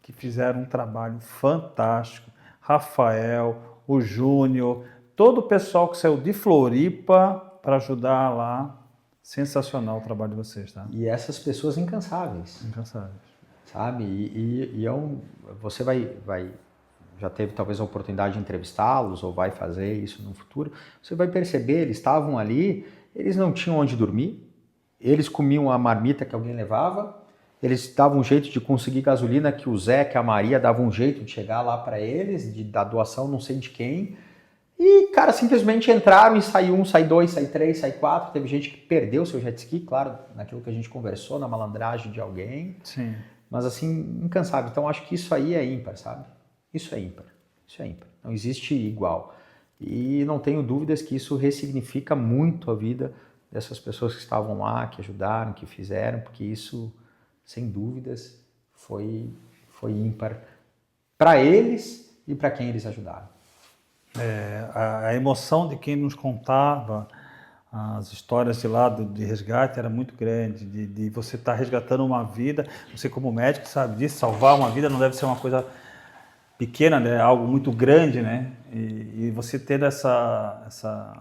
que fizeram um trabalho fantástico. Rafael, o Júnior, todo o pessoal que saiu de Floripa para ajudar lá. Sensacional o trabalho de vocês, tá? E essas pessoas incansáveis. Incansáveis. Sabe? Você já teve talvez a oportunidade de entrevistá-los ou vai fazer isso no futuro, você vai perceber, eles estavam ali, eles não tinham onde dormir, eles comiam a marmita que alguém levava, eles davam um jeito de conseguir gasolina que o Zé, que a Maria davam um jeito de chegar lá para eles, da doação não sei de quem, e, cara, simplesmente entraram e sai um, sai dois, sai três, sai quatro, teve gente que perdeu seu jet ski, claro, naquilo que a gente conversou, na malandragem de alguém, Sim. Mas assim, incansável. Então, acho que isso aí é ímpar, sabe? Isso é ímpar. Não existe igual. E não tenho dúvidas que isso ressignifica muito a vida dessas pessoas que estavam lá, que ajudaram, que fizeram, porque isso, sem dúvidas, foi ímpar para eles e para quem eles ajudaram. A emoção de quem nos contava as histórias de lá de resgate era muito grande, de você estar resgatando uma vida, você como médico sabe disso, salvar uma vida não deve ser uma coisa pequena, né? Algo muito grande, né? E você ter essa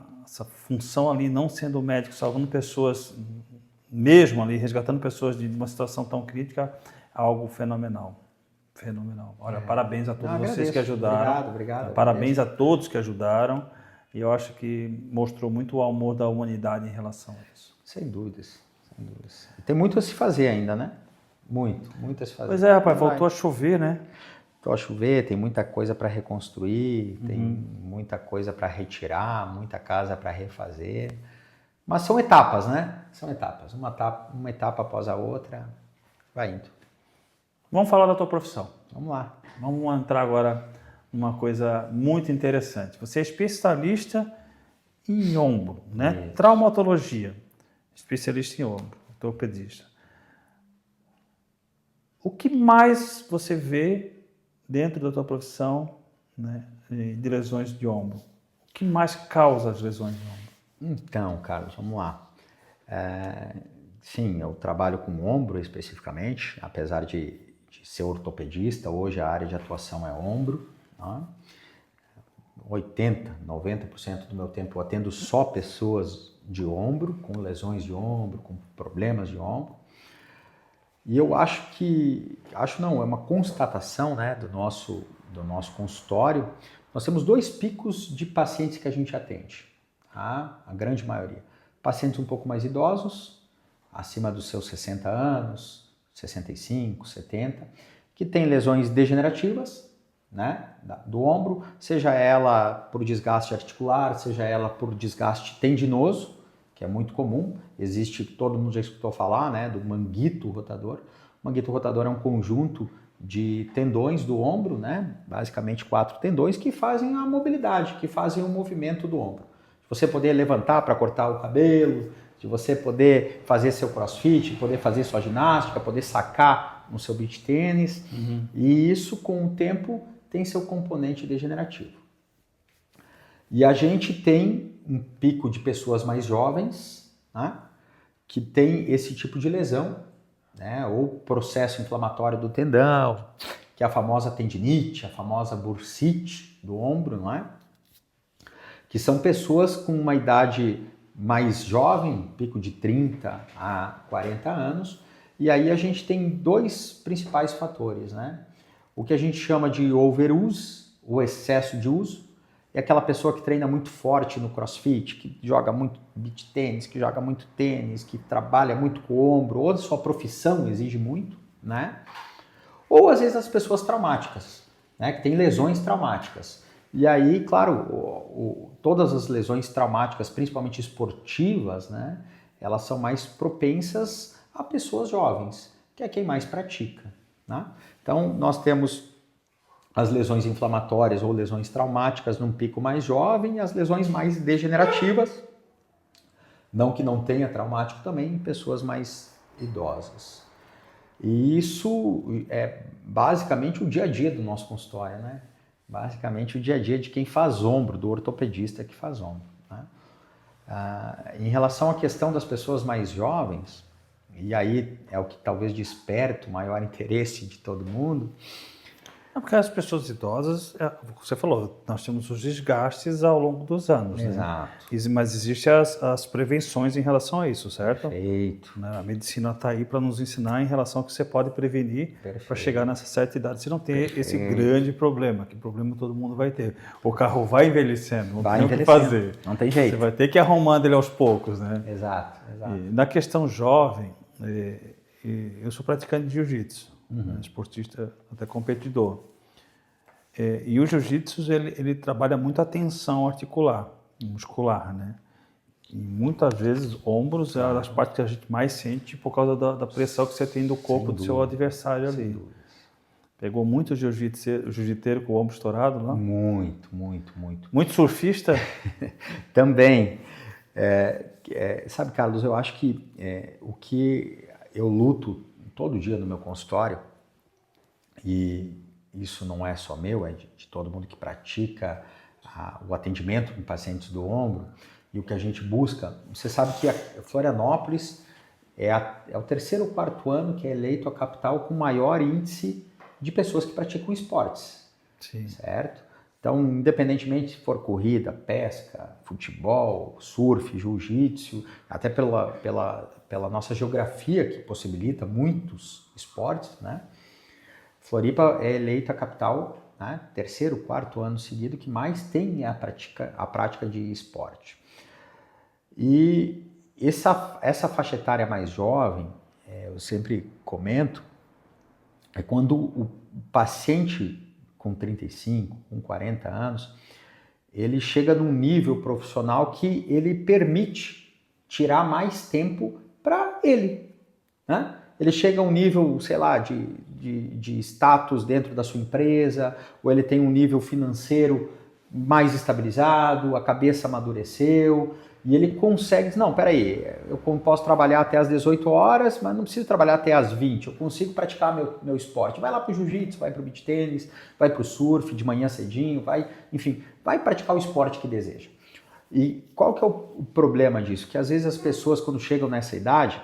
função ali, não sendo médico, salvando pessoas mesmo ali, resgatando pessoas de uma situação tão crítica, é algo fenomenal. Olha, parabéns a todos vocês que ajudaram. Obrigado. Parabéns a todos que ajudaram. E eu acho que mostrou muito o amor da humanidade em relação a isso. Sem dúvidas. Tem muito a se fazer ainda, né? Muito a se fazer. Pois é, rapaz, voltou a chover, né? Voltou a chover, tem muita coisa para reconstruir, tem muita coisa para retirar, muita casa para refazer. Mas são etapas, né? São etapas. Uma etapa após a outra, vai indo. Vamos falar da tua profissão. Vamos lá. Vamos entrar agora numa coisa muito interessante. Você é especialista em ombro, né? Isso. Traumatologia, especialista em ombro, ortopedista. O que mais você vê dentro da tua profissão, né, de lesões de ombro? O que mais causa as lesões de ombro? Então, Carlos, vamos lá. Sim, eu trabalho com ombro especificamente, apesar de ser ortopedista, hoje a área de atuação é ombro. Né? 80%, 90% do meu tempo eu atendo só pessoas de ombro, com lesões de ombro, com problemas de ombro. E eu é uma constatação, né, do nosso consultório. Nós temos 2 picos de pacientes que a gente atende, tá? A grande maioria. Pacientes um pouco mais idosos, acima dos seus 60 anos, 65, 70, que têm lesões degenerativas, né, do ombro, seja ela por desgaste articular, seja ela por desgaste tendinoso, que é muito comum. Todo mundo já escutou falar, né, do manguito rotador. O manguito rotador é um conjunto de tendões do ombro, né, basicamente 4 tendões que fazem a mobilidade, que fazem o movimento do ombro. De você poder levantar para cortar o cabelo, de você poder fazer seu crossfit, poder fazer sua ginástica, poder sacar no seu beach tênis. E isso, com o tempo, tem seu componente degenerativo. E a gente tem um pico de pessoas mais jovens, né, que tem esse tipo de lesão, né, ou processo inflamatório do tendão, que é a famosa tendinite, a famosa bursite do ombro, não é? Que são pessoas com uma idade mais jovem, pico de 30 a 40 anos, e aí a gente tem 2 principais fatores, né? O que a gente chama de overuse, o excesso de uso, é aquela pessoa que treina muito forte no crossfit, que joga muito beach tênis, que joga muito tênis, que trabalha muito com o ombro, ou a sua profissão exige muito, né? Ou às vezes as pessoas traumáticas, né, que têm lesões traumáticas. E aí, claro, todas as lesões traumáticas, principalmente esportivas, né, elas são mais propensas a pessoas jovens, que é quem mais pratica, né? Então, nós temos as lesões inflamatórias ou lesões traumáticas num pico mais jovem e as lesões mais degenerativas, não que não tenha traumático também, em pessoas mais idosas. E isso é basicamente o dia a dia do nosso consultório, né? Basicamente o dia a dia de quem faz ombro, do ortopedista que faz ombro, né? Em relação à questão das pessoas mais jovens, e aí é o que talvez desperta o maior interesse de todo mundo. É porque as pessoas idosas, você falou, nós temos os desgastes ao longo dos anos, Exato. né? Mas existem as prevenções em relação a isso, certo? Perfeito. A medicina está aí para nos ensinar em relação ao que você pode prevenir para chegar nessa certa idade. Você não ter esse grande problema, que problema todo mundo vai ter. O carro vai envelhecendo, não tem o que fazer. Não tem jeito. Você vai ter que ir arrumando ele aos poucos, né? Exato. E na questão jovem, eu sou praticante de jiu-jitsu. Esportista até competidor. E o jiu-jitsu ele trabalha muito a tensão articular, muscular, né? E muitas vezes ombros é uma das partes que a gente mais sente por causa da pressão que você tem do corpo do seu adversário ali. Pegou muito jiu-jiteiro com o ombro estourado lá? Muito. Muito surfista? Também. Sabe, Carlos, eu acho que o que eu luto todo dia no meu consultório, e isso não é só meu, é de todo mundo que pratica o atendimento com pacientes do ombro, e o que a gente busca. Você sabe que a Florianópolis é o 3º ou 4º ano que é eleito a capital com maior índice de pessoas que praticam esportes. Sim. Certo? Então, independentemente se for corrida, pesca, futebol, surf, jiu-jitsu, até pela nossa geografia que possibilita muitos esportes, né? Floripa é eleita a capital, né, 3º, 4º ano seguido que mais tem a prática de esporte. E essa faixa etária mais jovem, eu sempre comento, é quando o paciente com 35, com 40 anos, ele chega num nível profissional que ele permite tirar mais tempo para ele, né? Ele chega a um nível, sei lá, de status dentro da sua empresa, ou ele tem um nível financeiro mais estabilizado, a cabeça amadureceu, e ele consegue dizer, não, peraí, eu posso trabalhar até às 18 horas, mas não preciso trabalhar até às 20, eu consigo praticar meu esporte. Vai lá para o jiu-jitsu, vai para o beach tênis, vai para o surf de manhã cedinho, vai praticar o esporte que deseja. E qual que é o problema disso? Que às vezes as pessoas, quando chegam nessa idade,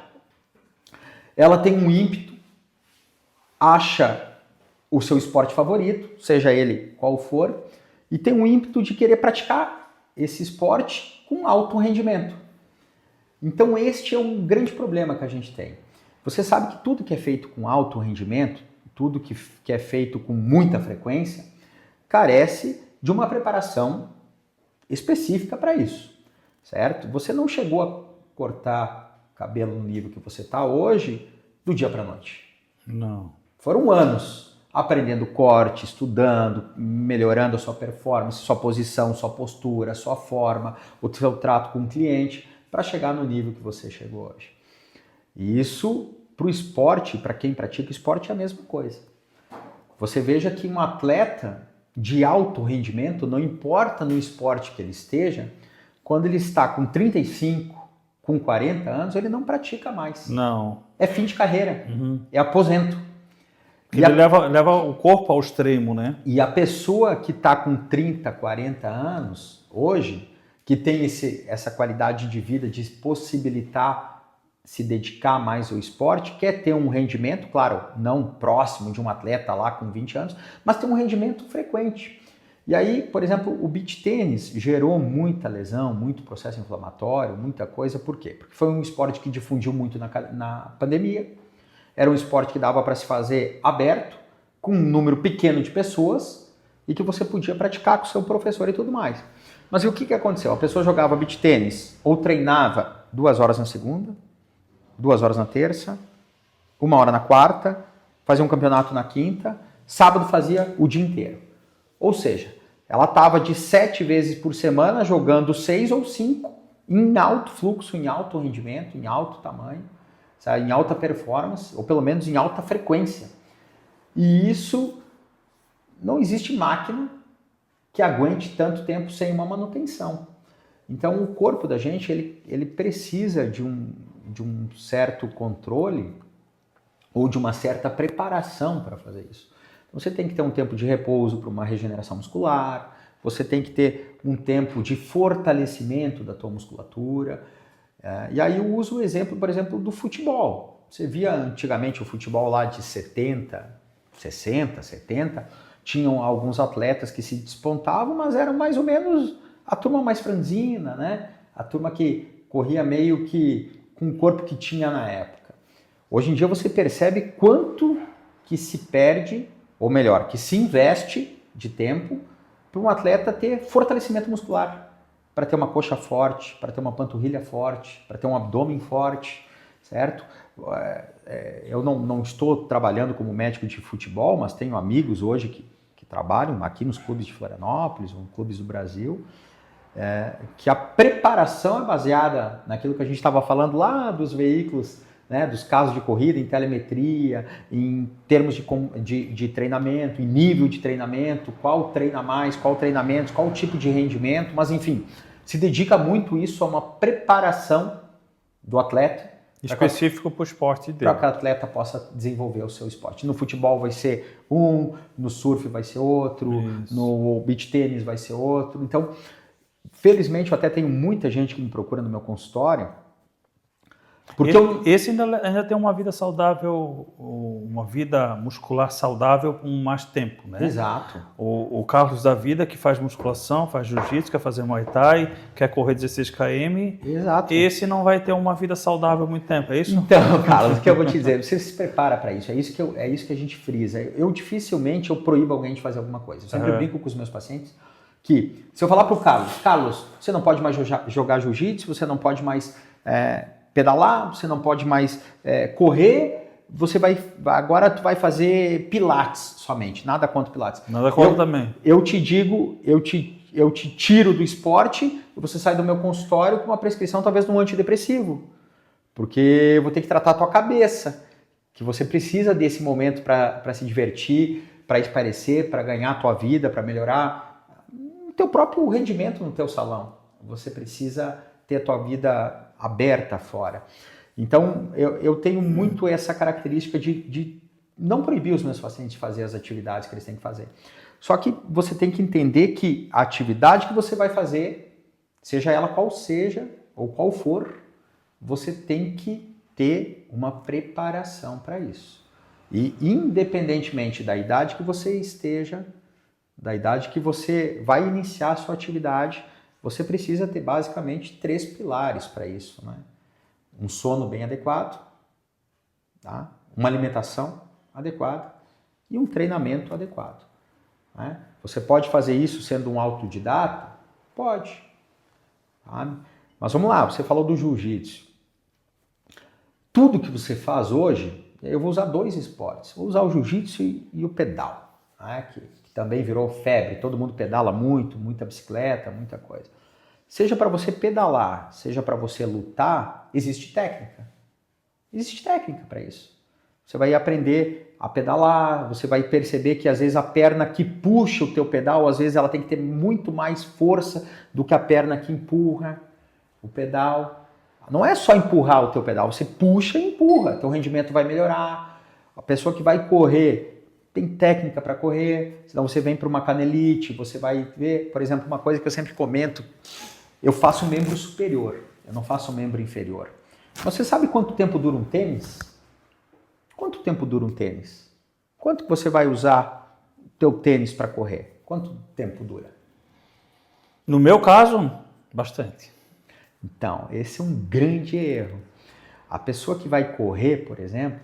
ela tem um ímpeto, acha o seu esporte favorito, seja ele qual for, e tem um ímpeto de querer praticar esse esporte com alto rendimento. Então este é um grande problema que a gente tem. Você sabe que tudo que é feito com alto rendimento, tudo que é feito com muita frequência, carece de uma preparação específica para isso, certo? Você não chegou a cortar cabelo no nível que você está hoje do dia para a noite. Não. Foram anos aprendendo corte, estudando, melhorando a sua performance, sua posição, sua postura, sua forma, o seu trato com o cliente, para chegar no nível que você chegou hoje. E isso, para o esporte, para quem pratica esporte, é a mesma coisa. Você veja que um atleta de alto rendimento, não importa no esporte que ele esteja, quando ele está com 35, com 40 anos, ele não pratica mais. Não. É fim de carreira, é aposento. Ele leva o corpo ao extremo, né? E a pessoa que está com 30, 40 anos, hoje, que tem essa qualidade de vida de possibilitar se dedicar mais ao esporte, quer ter um rendimento, claro, não próximo de um atleta lá com 20 anos, mas ter um rendimento frequente. E aí, por exemplo, o beach tênis gerou muita lesão, muito processo inflamatório, muita coisa. Por quê? Porque foi um esporte que difundiu muito na pandemia. Era um esporte que dava para se fazer aberto, com um número pequeno de pessoas e que você podia praticar com o seu professor e tudo mais. Mas e o que aconteceu? A pessoa jogava beach tênis ou treinava 2 horas na segunda, 2 horas na terça, 1 hora na quarta, fazia um campeonato na quinta, sábado fazia o dia inteiro. Ou seja, ela estava de 7 vezes por semana jogando 6 ou 5 em alto fluxo, em alto rendimento, em alto tamanho, sabe? Em alta performance, ou pelo menos em alta frequência. E isso, não existe máquina que aguente tanto tempo sem uma manutenção. Então o corpo da gente ele precisa de um certo controle ou de uma certa preparação para fazer isso. Você tem que ter um tempo de repouso para uma regeneração muscular, você tem que ter um tempo de fortalecimento da tua musculatura. E aí eu uso o exemplo, por exemplo, do futebol. Você via antigamente o futebol lá de 70, 60, 70, tinham alguns atletas que se despontavam, mas eram mais ou menos a turma mais franzina, né? A turma que corria meio que com o corpo que tinha na época. Hoje em dia você percebe quanto que se perde, ou melhor, que se investe de tempo para um atleta ter fortalecimento muscular, para ter uma coxa forte, para ter uma panturrilha forte, para ter um abdômen forte, certo? Eu não estou trabalhando como médico de futebol, mas tenho amigos hoje que trabalham aqui nos clubes de Florianópolis, ou clubes do Brasil, que a preparação é baseada naquilo que a gente estava falando lá dos veículos, né, dos casos de corrida, em telemetria, em termos de treinamento, em nível de treinamento, qual treina mais, qual treinamento, qual tipo de rendimento, mas enfim, se dedica muito isso a uma preparação do atleta, específico para o esporte dele. Para que o atleta possa desenvolver o seu esporte. No futebol vai ser um, no surf vai ser outro, isso. No beach tênis vai ser outro. Então, felizmente, eu até tenho muita gente que me procura no meu consultório. Porque esse ainda tem uma vida saudável, uma vida muscular saudável com mais tempo, né? Exato. O Carlos da vida, que faz musculação, faz jiu-jitsu, quer fazer muay thai, quer correr 16 km. Exato. Esse não vai ter uma vida saudável há muito tempo, é isso? Então, Carlos, o que eu vou te dizer, você se prepara para isso, é isso que a gente frisa. Eu dificilmente proíbo alguém de fazer alguma coisa. Eu sempre brinco com os meus pacientes que, se eu falar para o Carlos, você não pode mais jogar jiu-jitsu, você não pode mais pedalar, você não pode mais correr, agora tu vai fazer pilates somente, nada contra pilates. Nada contra também. Eu te digo, eu te tiro do esporte e você sai do meu consultório com uma prescrição talvez de um antidepressivo, porque eu vou ter que tratar a tua cabeça, que você precisa desse momento para se divertir, para espairecer, para ganhar a tua vida, para melhorar o teu próprio rendimento no teu salão. Você precisa ter a tua vida aberta fora. Então, eu tenho muito essa característica de não proibir os meus pacientes de fazer as atividades que eles têm que fazer. Só que você tem que entender que a atividade que você vai fazer, seja ela qual seja, ou qual for, você tem que ter uma preparação para isso. E independentemente da idade que você esteja, da idade que você vai iniciar a sua atividade, você precisa ter basicamente 3 pilares para isso, né? Um sono bem adequado, tá? Uma alimentação adequada e um treinamento adequado, né? Você pode fazer isso sendo um autodidata? Pode. Tá? Mas vamos lá, você falou do jiu-jitsu. Tudo que você faz hoje, eu vou usar 2 esportes. Vou usar o jiu-jitsu e o pedal, né? Que também virou febre. Todo mundo pedala muito, muita bicicleta, muita coisa. Seja para você pedalar, seja para você lutar, existe técnica. Existe técnica para isso. Você vai aprender a pedalar, você vai perceber que às vezes a perna que puxa o teu pedal, às vezes ela tem que ter muito mais força do que a perna que empurra o pedal. Não é só empurrar o teu pedal, você puxa e empurra, teu rendimento vai melhorar. A pessoa que vai correr tem técnica para correr, senão você vem para uma canelite, você vai ver, por exemplo, uma coisa que eu sempre comento, eu faço um membro superior, eu não faço um membro inferior. Você sabe quanto tempo dura um tênis? Quanto tempo dura um tênis? Quanto que você vai usar o teu tênis para correr? Quanto tempo dura? No meu caso, bastante. Então, esse é um grande erro. A pessoa que vai correr, por exemplo,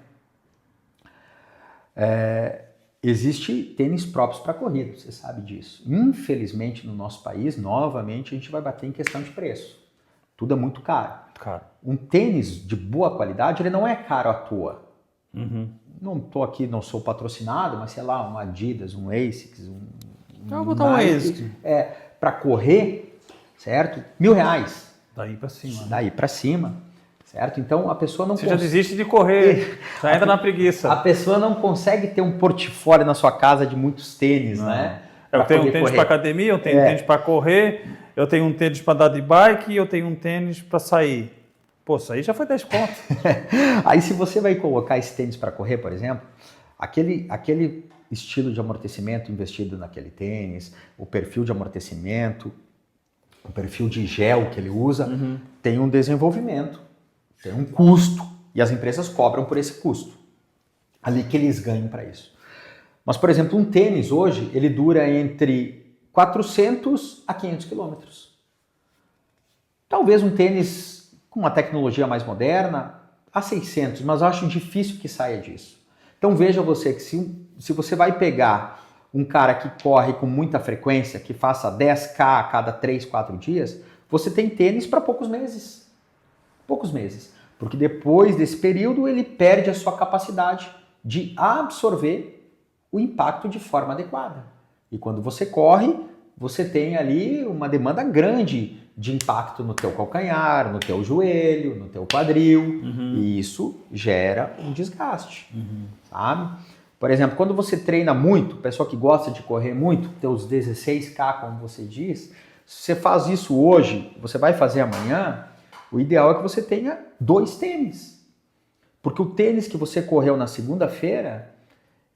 existe tênis próprios para corrida, você sabe disso. Infelizmente, no nosso país, novamente, a gente vai bater em questão de preço. Tudo é muito caro. Claro. Um tênis de boa qualidade, ele não é caro à toa. Uhum. Não estou aqui, não sou patrocinado, mas sei lá, um Adidas, um Asics, Eu vou botar um Asics. Para correr, certo? R$1.000. Daí para cima. Né? Daí para cima, certo? Então a pessoa não Você já desiste de correr, já entra na preguiça. A pessoa não consegue ter um portfólio na sua casa de muitos tênis, né? Eu tenho um tênis para academia, eu tenho um tênis para correr, eu tenho um tênis para andar de bike e eu tenho um tênis para sair. Pô, isso aí já foi 10 pontos. Aí se você vai colocar esse tênis para correr, por exemplo, aquele estilo de amortecimento investido naquele tênis, o perfil de amortecimento, o perfil de gel que ele usa, tem um desenvolvimento, tem um custo, e as empresas cobram por esse custo. Ali que eles ganham para isso. Mas, por exemplo, um tênis hoje, ele dura entre 400 a 500 quilômetros. Talvez um tênis com uma tecnologia mais moderna, a 600, mas eu acho difícil que saia disso. Então veja você que se você vai pegar um cara que corre com muita frequência, que faça 10K a cada 3, 4 dias, você tem tênis para poucos meses. Poucos meses. Porque depois desse período ele perde a sua capacidade de absorver o impacto de forma adequada. E quando você corre, você tem ali uma demanda grande de impacto no teu calcanhar, no teu joelho, no teu quadril, e isso gera um desgaste, sabe? Por exemplo, quando você treina muito, pessoa que gosta de correr muito, teus 16K, como você diz, se você faz isso hoje, você vai fazer amanhã, o ideal é que você tenha 2 tênis. Porque o tênis que você correu na segunda-feira,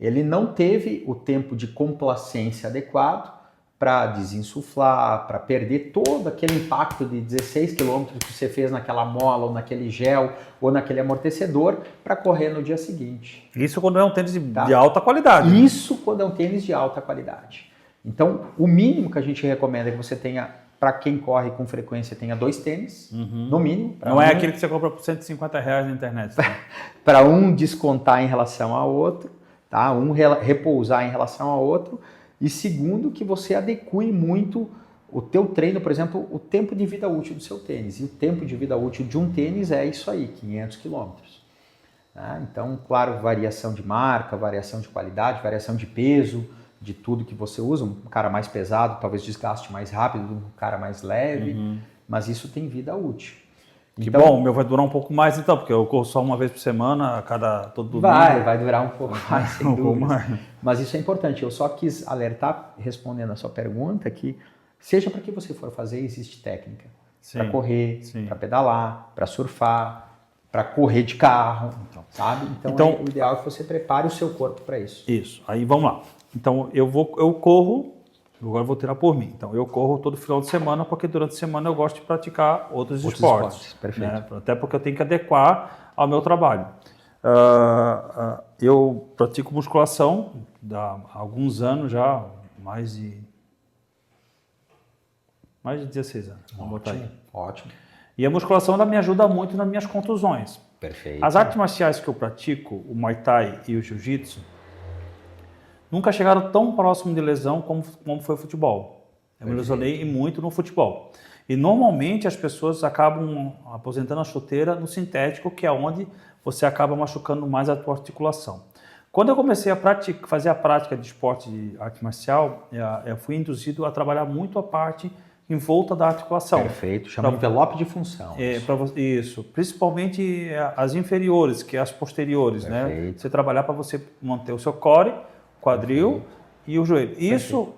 ele não teve o tempo de complacência adequado para desinsuflar, para perder todo aquele impacto de 16 km que você fez naquela mola, ou naquele gel, ou naquele amortecedor, para correr no dia seguinte. Isso quando é um tênis de alta qualidade. Isso quando é um tênis de alta qualidade. Então, o mínimo que a gente recomenda é que você tenha, para quem corre com frequência, tenha 2 tênis, no mínimo. Não é aquele que você compra por R$150 na internet. Tá? Para um descontar em relação ao outro, tá? Um repousar em relação ao outro. E segundo, que você adeque muito o teu treino, por exemplo, o tempo de vida útil do seu tênis. E o tempo de vida útil de um tênis é isso aí, 500 quilômetros. Então, claro, variação de marca, variação de qualidade, variação de peso, de tudo que você usa. Um cara mais pesado talvez desgaste mais rápido do que um cara mais leve, mas isso tem vida útil. Que então, bom, o meu vai durar um pouco mais então, porque eu corro só uma vez por semana, todo domingo. Vai durar um pouco mais, sem dúvida. Mas isso é importante. Eu só quis alertar, respondendo a sua pergunta, que seja para que você for fazer, existe técnica. Para correr, para pedalar, para surfar, para correr de carro, sabe? Então o ideal é que você prepare o seu corpo para isso. Isso. Aí vamos lá. Então eu corro. Agora eu vou tirar por mim. Então, eu corro todo final de semana, porque durante a semana eu gosto de praticar outros esportes. Perfeito. Né? Até porque eu tenho que adequar ao meu trabalho. Eu pratico musculação há alguns anos já, mais de 16 anos. Vamos botar aí. Ótimo. E a musculação ela me ajuda muito nas minhas contusões. Perfeito. As artes marciais que eu pratico, o Muay Thai e o Jiu-Jitsu, nunca chegaram tão próximo de lesão como foi o futebol. Eu me lesionei muito no futebol. E normalmente as pessoas acabam aposentando a chuteira no sintético, que é onde você acaba machucando mais a tua articulação. Quando eu comecei a fazer a prática de esporte de arte marcial, eu fui induzido a trabalhar muito a parte em volta da articulação. Perfeito, chama envelope de função. Isso, principalmente as inferiores, que é as posteriores, Perfeito. né? Você trabalhar para você manter o seu core, quadril e o joelho. Isso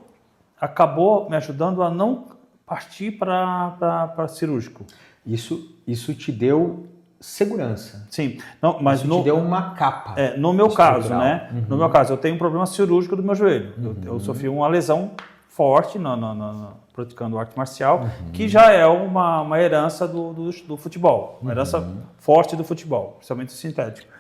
acabou me ajudando a não partir para cirúrgico. Isso te deu segurança. Sim, não, mas isso te deu uma capa. No meu caso, né? No meu caso, eu tenho um problema cirúrgico do meu joelho. Eu sofri uma lesão forte praticando arte marcial, que já é uma herança do futebol, uma herança forte do futebol, principalmente o sintético.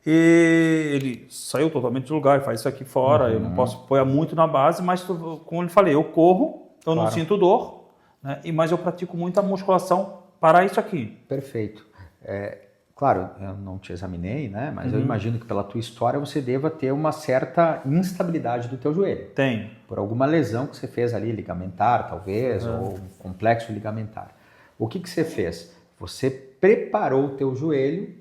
E ele saiu totalmente do lugar, faz isso aqui fora, eu não posso apoiar muito na base, mas como eu falei, eu corro, eu não sinto dor, né? Mas eu pratico muita musculação para isso aqui. Perfeito. Claro, eu não te examinei, né? Mas eu imagino que pela tua história você deva ter uma certa instabilidade do teu joelho. Tem. Por alguma lesão que você fez ali, ligamentar talvez, ou um complexo ligamentar. O que você fez? Você preparou o teu joelho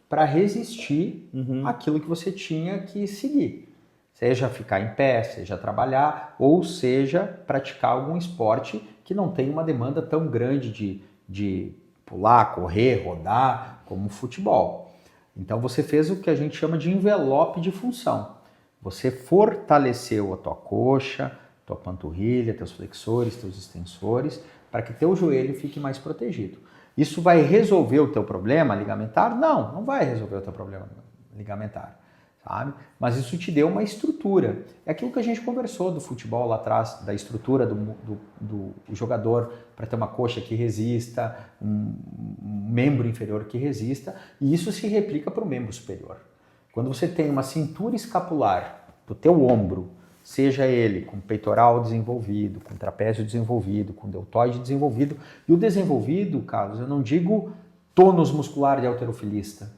para resistir àquilo que você tinha que seguir. Seja ficar em pé, seja trabalhar, ou seja praticar algum esporte que não tem uma demanda tão grande de pular, correr, rodar, como o futebol. Então você fez o que a gente chama de envelope de função. Você fortaleceu a tua coxa, tua panturrilha, teus flexores, teus extensores, para que teu joelho fique mais protegido. Isso vai resolver o teu problema ligamentar? Não vai resolver o teu problema ligamentar, sabe? Mas isso te deu uma estrutura. É aquilo que a gente conversou do futebol lá atrás, da estrutura do jogador para ter uma coxa que resista, um membro inferior que resista, e isso se replica para o membro superior. Quando você tem uma cintura escapular do teu ombro, seja ele com peitoral desenvolvido, com trapézio desenvolvido, com deltoide desenvolvido, e o desenvolvido, Carlos, eu não digo tônus muscular de halterofilista,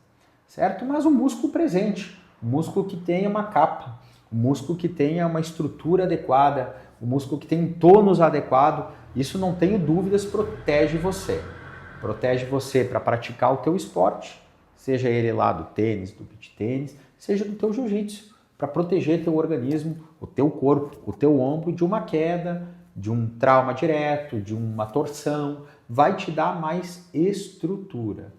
certo? Mas o músculo presente, o músculo que tenha uma capa, o músculo que tenha uma estrutura adequada, o músculo que tenha um tônus adequado, isso não tenho dúvidas, protege você. Protege você para praticar o teu esporte, seja ele lá do tênis, do beach tênis, seja do teu jiu-jitsu, para proteger teu organismo, o teu corpo, o teu ombro de uma queda, de um trauma direto, de uma torção, vai te dar mais estrutura,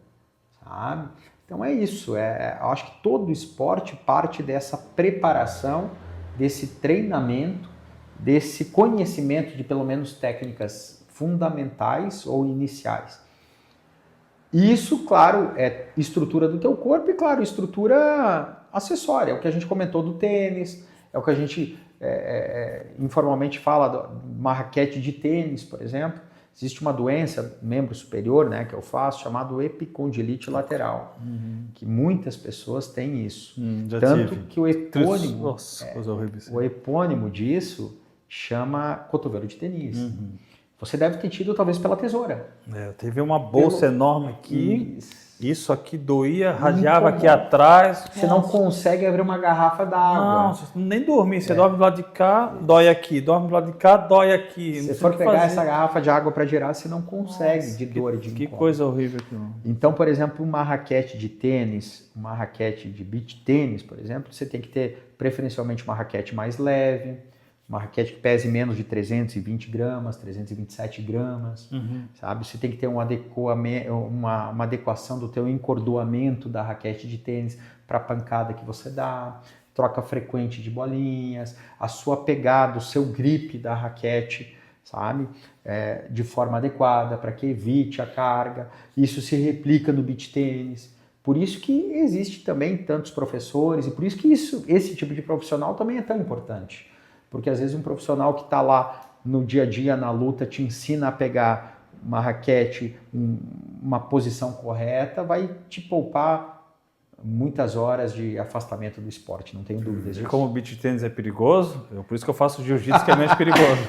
sabe? Então é isso, eu acho que todo esporte parte dessa preparação, desse treinamento, desse conhecimento de pelo menos técnicas fundamentais ou iniciais. E isso, claro, é estrutura do teu corpo e, claro, estrutura acessória. É o que a gente comentou do tênis, é o que a gente informalmente fala de uma raquete de tênis, por exemplo. Existe uma doença, membro superior, né, que eu faço, chamado epicondilite lateral, que muitas pessoas têm isso. Tanto tive. Que o epônimo, coisa horrível. o epônimo disso chama cotovelo de tenista. Você deve ter tido talvez pela tesoura. Teve uma bolsa enorme aqui, isso aqui doía, radiava aqui atrás. Você não consegue abrir uma garrafa d'água. Não, nem dormir. Você dorme do lado de cá, dói aqui. Dorme do lado de cá, dói aqui. Se for pegar essa garrafa de água para girar, você não consegue de dor e de incômodo. Que coisa horrível aqui. Então, por exemplo, uma raquete de tênis, uma raquete de beach tênis, por exemplo, você tem que ter preferencialmente uma raquete mais leve, uma raquete que pese menos de 320 gramas, 327 gramas, sabe? Você tem que ter uma adequação do teu encordoamento da raquete de tênis para a pancada que você dá, troca frequente de bolinhas, a sua pegada, o seu grip da raquete, sabe? De forma adequada para que evite a carga. Isso se replica no beach tênis. Por isso que existe também tantos professores e por isso que esse tipo de profissional também é tão importante. Porque às vezes um profissional que está lá no dia a dia, na luta, te ensina a pegar uma raquete, uma posição correta, vai te poupar muitas horas de afastamento do esporte, não tenho dúvidas E disso. como o beach tênis é perigoso, por isso que eu faço jiu-jitsu, que é menos perigoso.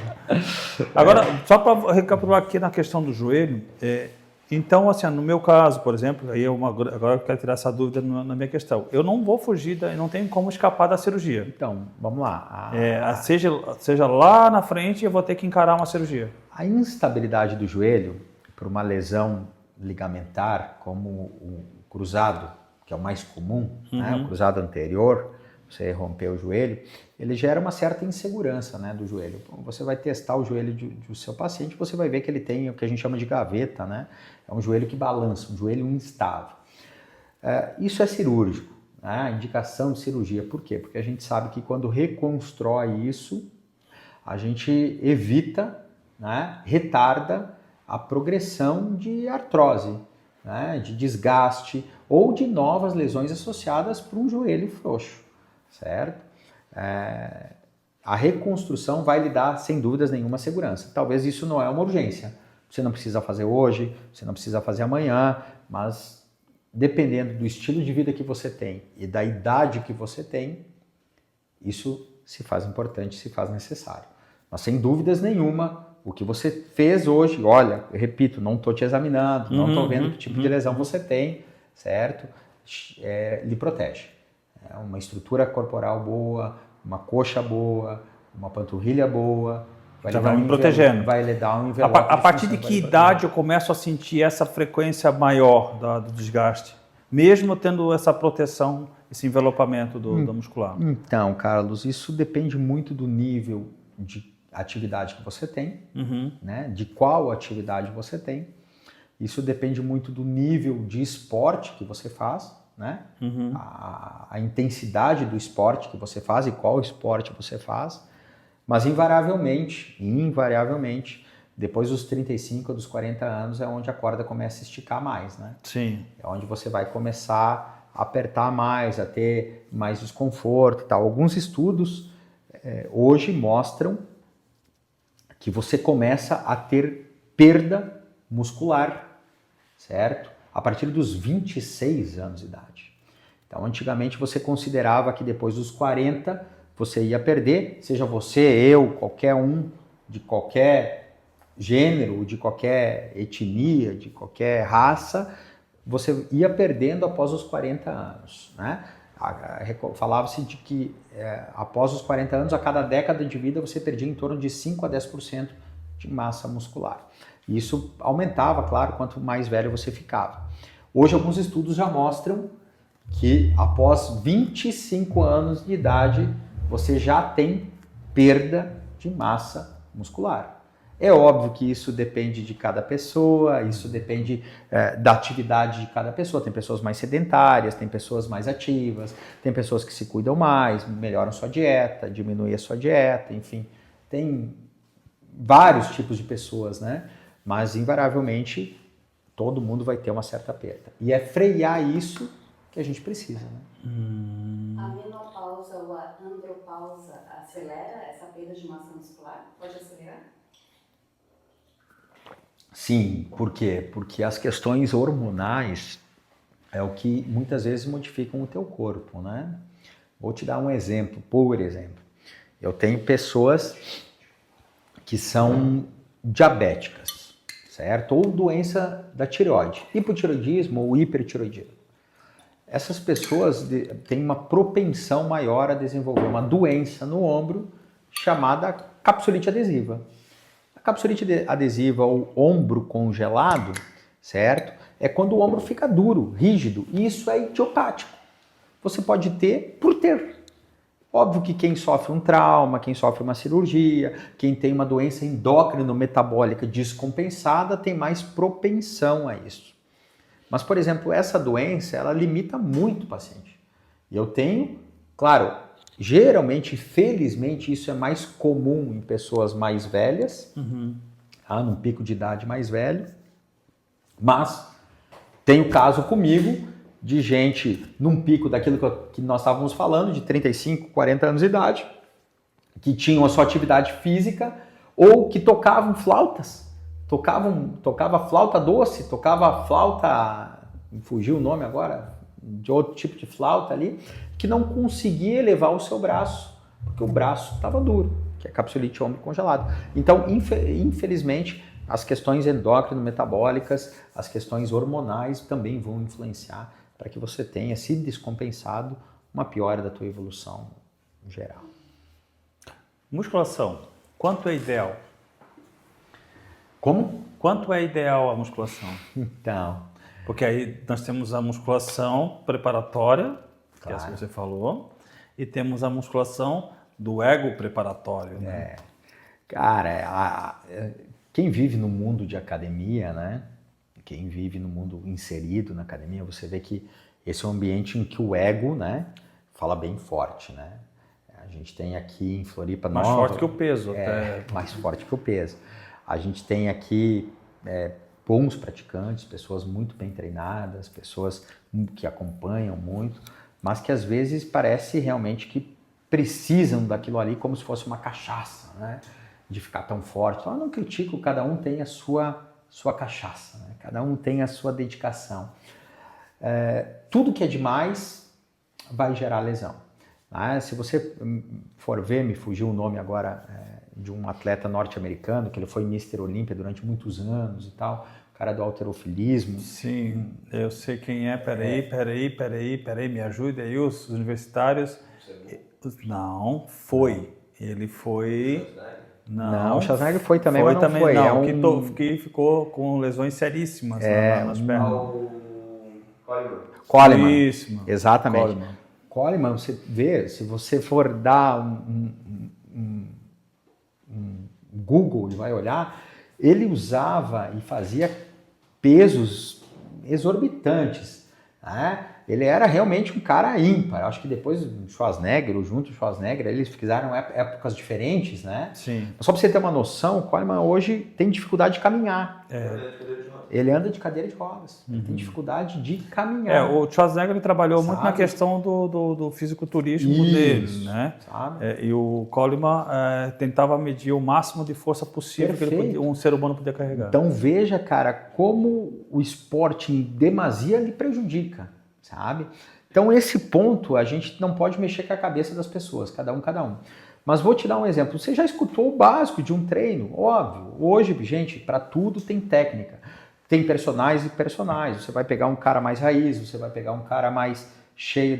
Agora, só para recapitular aqui na questão do joelho, então, assim, no meu caso, por exemplo, agora eu quero tirar essa dúvida na minha questão. Eu não vou fugir, eu não tenho como escapar da cirurgia. Então, vamos lá. Seja lá na frente, eu vou ter que encarar uma cirurgia. A instabilidade do joelho, por uma lesão ligamentar, como o cruzado, que é o mais comum, né? O cruzado anterior, você rompeu o joelho, ele gera uma certa insegurança, né, do joelho. Você vai testar o joelho do seu paciente, você vai ver que ele tem o que a gente chama de gaveta, né? É um joelho que balança, um joelho instável. Isso é cirúrgico, né? Indicação de cirurgia. Por quê? Porque a gente sabe que quando reconstrói isso, a gente evita, né, retarda a progressão de artrose, né, de desgaste ou de novas lesões associadas para um joelho frouxo, certo? A reconstrução vai lhe dar, sem dúvidas nenhuma, segurança. Talvez isso não é uma urgência. Você não precisa fazer hoje, você não precisa fazer amanhã, mas dependendo do estilo de vida que você tem e da idade que você tem, isso se faz importante, se faz necessário. Mas sem dúvidas nenhuma, o que você fez hoje, olha, eu repito, não estou te examinando, não estou vendo que tipo de lesão você tem, certo? Lhe protege. É uma estrutura corporal boa, uma coxa boa, uma panturrilha boa. Já vai me protegendo. Vai lhe dar um envelope. A partir de que idade eu começo a sentir essa frequência maior do desgaste? Mesmo tendo essa proteção, esse envelopamento da muscular? Então, Carlos, isso depende muito do nível de atividade que você tem, né? De qual atividade você tem. Isso depende muito do nível de esporte que você faz, né? A intensidade do esporte que você faz e qual esporte você faz. Mas invariavelmente, depois dos 35, dos 40 anos é onde a corda começa a esticar mais, né? Sim. É onde você vai começar a apertar mais, a ter mais desconforto e tal. Alguns estudos hoje mostram que você começa a ter perda muscular, certo? A partir dos 26 anos de idade. Então, antigamente você considerava que depois dos 40 você ia perder, seja você, eu, qualquer um, de qualquer gênero, de qualquer etnia, de qualquer raça, você ia perdendo após os 40 anos, né? Falava-se de que após os 40 anos, a cada década de vida, você perdia em torno de 5 a 10% de massa muscular. E isso aumentava, claro, quanto mais velho você ficava. Hoje, alguns estudos já mostram que após 25 anos de idade, você já tem perda de massa muscular. É óbvio que isso depende de cada pessoa, isso depende da atividade de cada pessoa. Tem pessoas mais sedentárias, tem pessoas mais ativas, tem pessoas que se cuidam mais, melhoram sua dieta, diminuem a sua dieta, enfim. Tem vários tipos de pessoas, né? Mas, invariavelmente, todo mundo vai ter uma certa perda. E é frear isso que a gente precisa, né? A menopausa ou a andropausa acelera essa perda de massa muscular? Pode acelerar? Sim, por quê? Porque as questões hormonais é o que muitas vezes modificam o teu corpo, né? Vou te dar um exemplo, por exemplo. Eu tenho pessoas que são diabéticas, certo? Ou doença da tireoide, hipotireoidismo ou hipertireoidismo. Essas pessoas têm uma propensão maior a desenvolver uma doença no ombro chamada capsulite adesiva. A capsulite adesiva ou ombro congelado, certo? É quando o ombro fica duro, rígido, e isso é idiopático. Você pode ter por ter. Óbvio que quem sofre um trauma, quem sofre uma cirurgia, quem tem uma doença endócrino-metabólica descompensada tem mais propensão a isso. Mas, por exemplo, essa doença, ela limita muito o paciente. E eu tenho, claro, geralmente, felizmente, isso é mais comum em pessoas mais velhas, num pico de idade mais velho, mas tenho caso comigo de gente num pico daquilo que nós estávamos falando, de 35, 40 anos de idade, que tinham a sua atividade física ou que tocavam flautas. Tocava flauta doce, tocava flauta, fugiu o nome agora, de outro tipo de flauta ali, que não conseguia elevar o seu braço, porque o braço estava duro, que é capsulite ombro congelado. Então, infelizmente, as questões endócrino-metabólicas, as questões hormonais também vão influenciar para que você tenha, se descompensado, uma piora da tua evolução geral. Musculação. Quanto é ideal? Como? Quanto é ideal a musculação? Então, Porque aí nós temos a musculação preparatória, que é essa claro. que você falou, e temos a musculação do ego preparatório. Né? Cara, quem vive no mundo de academia, né? Quem vive no mundo inserido na academia, você vê que esse é um ambiente em que o ego, né, fala bem forte, né? A gente tem aqui em Floripa... Mais forte que o peso. Até. Mais forte que o peso. A gente tem aqui bons praticantes, pessoas muito bem treinadas, pessoas que acompanham muito, mas que às vezes parece realmente que precisam daquilo ali como se fosse uma cachaça, né? De ficar tão forte. Então, eu não critico, cada um tem a sua cachaça, né? Cada um tem a sua dedicação. Tudo que é demais vai gerar lesão. Né? Se você for ver, me fugiu o nome agora de um atleta norte-americano, que ele foi Mr. Olímpia durante muitos anos e tal, o cara do halterofilismo. Sim, eu sei quem é. Peraí, me ajude aí, os universitários. Não, foi. Ele foi... Não, o Schwarzenegger foi também, foi mas não também, foi. Não, que ficou com lesões seríssimas nas pernas. Coleman. Isso, mano. Exatamente. Coleman, você vê, se você for dar um Google e vai olhar, ele usava e fazia pesos exorbitantes, né? Ele era realmente um cara ímpar. Acho que depois o Schwarzenegger, ou junto o Schwarzenegger, eles fizeram épocas diferentes, né? Sim. Só para você ter uma noção, o Coleman hoje tem dificuldade de caminhar. Ele anda de cadeira de rodas. Ele tem dificuldade de caminhar. O Schwarzenegger ele trabalhou muito na questão do fisiculturismo dele, né? E o Coleman tentava medir o máximo de força possível que um ser humano podia carregar. Então veja, cara, como o esporte em demasia lhe prejudica, sabe? Então esse ponto a gente não pode mexer com a cabeça das pessoas, cada um. Mas vou te dar um exemplo. Você já escutou o básico de um treino? Óbvio. Hoje, gente, para tudo tem técnica. Tem personagens e personagens. Você vai pegar um cara mais raiz, você vai pegar um cara mais cheio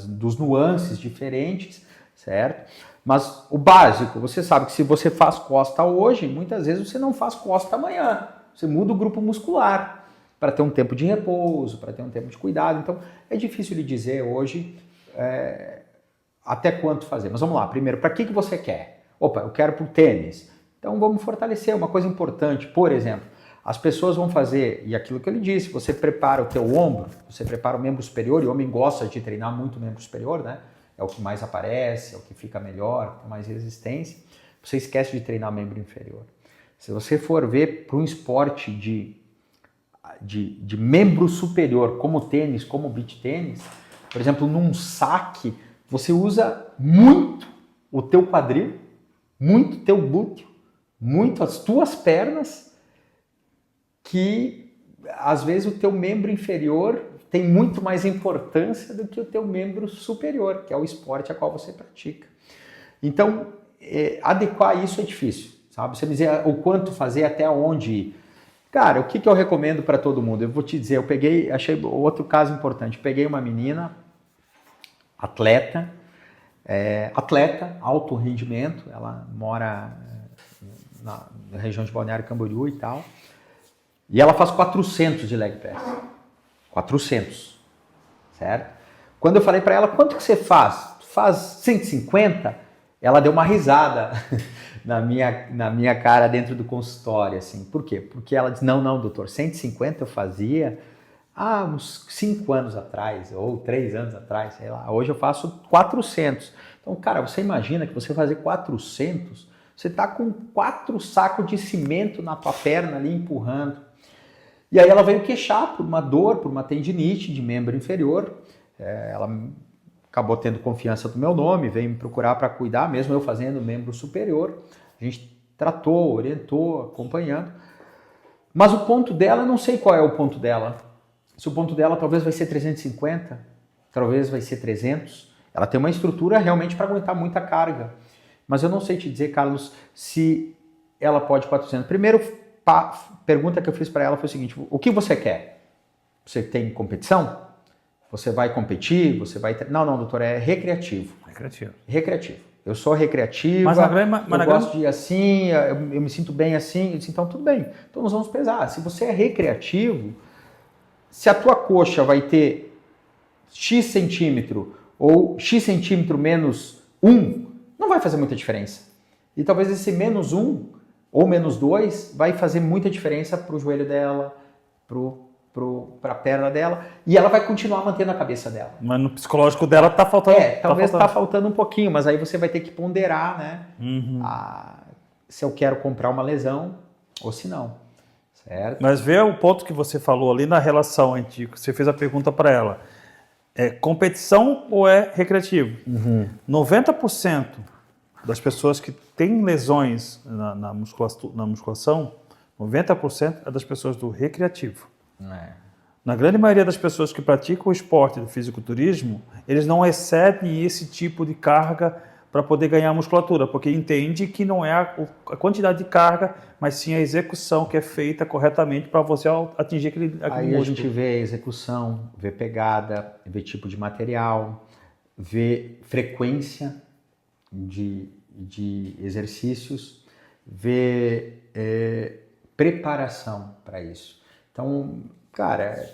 dos nuances diferentes, certo? Mas o básico, você sabe que se você faz costa hoje, muitas vezes você não faz costa amanhã. Você muda o grupo muscular para ter um tempo de repouso, para ter um tempo de cuidado. Então, é difícil lhe dizer hoje até quanto fazer. Mas vamos lá. Primeiro, para que você quer? Opa, eu quero para o tênis. Então vamos fortalecer. Uma coisa importante, por exemplo, as pessoas vão fazer, e aquilo que eu lhe disse, você prepara o teu ombro, você prepara o membro superior, e o homem gosta de treinar muito o membro superior, né? É o que mais aparece, é o que fica melhor, tem mais resistência. Você esquece de treinar o membro inferior. Se você for ver para um esporte de membro superior, como tênis, como beach tênis, por exemplo, num saque, você usa muito o teu quadril, muito o teu glúteo, muito as tuas pernas, que às vezes o teu membro inferior tem muito mais importância do que o teu membro superior, que é o esporte a qual você pratica. Então, adequar isso é difícil, sabe? Você me dizer o quanto fazer, até onde ir. Cara, o que eu recomendo para todo mundo? Eu vou te dizer, achei outro caso importante. Peguei uma menina, atleta, alto rendimento, ela mora na região de Balneário Camboriú e tal, e ela faz 400 de leg press. 400, certo? Quando eu falei para ela, quanto que você faz? Faz 150? Ela deu uma risada na minha cara dentro do consultório, assim. Por quê? Porque ela disse, não, doutor, 150 eu fazia uns 5 anos atrás, ou 3 anos atrás, sei lá. Hoje eu faço 400. Então, cara, você imagina que você fazer 400, você tá com 4 sacos de cimento na tua perna ali empurrando. E aí ela veio queixar por uma dor, por uma tendinite de membro inferior. Ela acabou tendo confiança do meu nome, veio me procurar para cuidar, mesmo eu fazendo membro superior. A gente tratou, orientou, acompanhando. Mas o ponto dela, eu não sei qual é o ponto dela. Se o ponto dela talvez vai ser 350, talvez vai ser 300. Ela tem uma estrutura realmente para aguentar muita carga. Mas eu não sei te dizer, Carlos, se ela pode 400. Primeiro, pergunta que eu fiz para ela foi o seguinte: o que você quer? Você tem competição? Você vai competir? Você vai... Não, doutor, é recreativo. Recreativo. Eu sou recreativa, eu gosto de ir assim, eu me sinto bem assim. Eu disse, então tudo bem. Então nós vamos pesar. Se você é recreativo, se a tua coxa vai ter X centímetro ou X centímetro menos 1, não vai fazer muita diferença. E talvez esse menos 1 ou menos 2 vai fazer muita diferença para o joelho dela, para a perna dela, e ela vai continuar mantendo a cabeça dela. Mas no psicológico dela tá faltando. Talvez tá faltando um pouquinho, mas aí você vai ter que ponderar, né? Se eu quero comprar uma lesão ou se não. Certo? Mas vê o ponto que você falou ali na relação antiga. Você fez a pergunta para ela. É competição ou é recreativo? 90% das pessoas que têm lesões na musculação, 90% é das pessoas do recreativo. Na grande maioria das pessoas que praticam o esporte do fisiculturismo, eles não excedem esse tipo de carga para poder ganhar musculatura, porque entende que não é a quantidade de carga, mas sim a execução que é feita corretamente para você atingir aquele Aí músculo. a gente vê execução, vê pegada, vê tipo de material, vê frequência de exercícios, vê preparação para isso. Então, cara,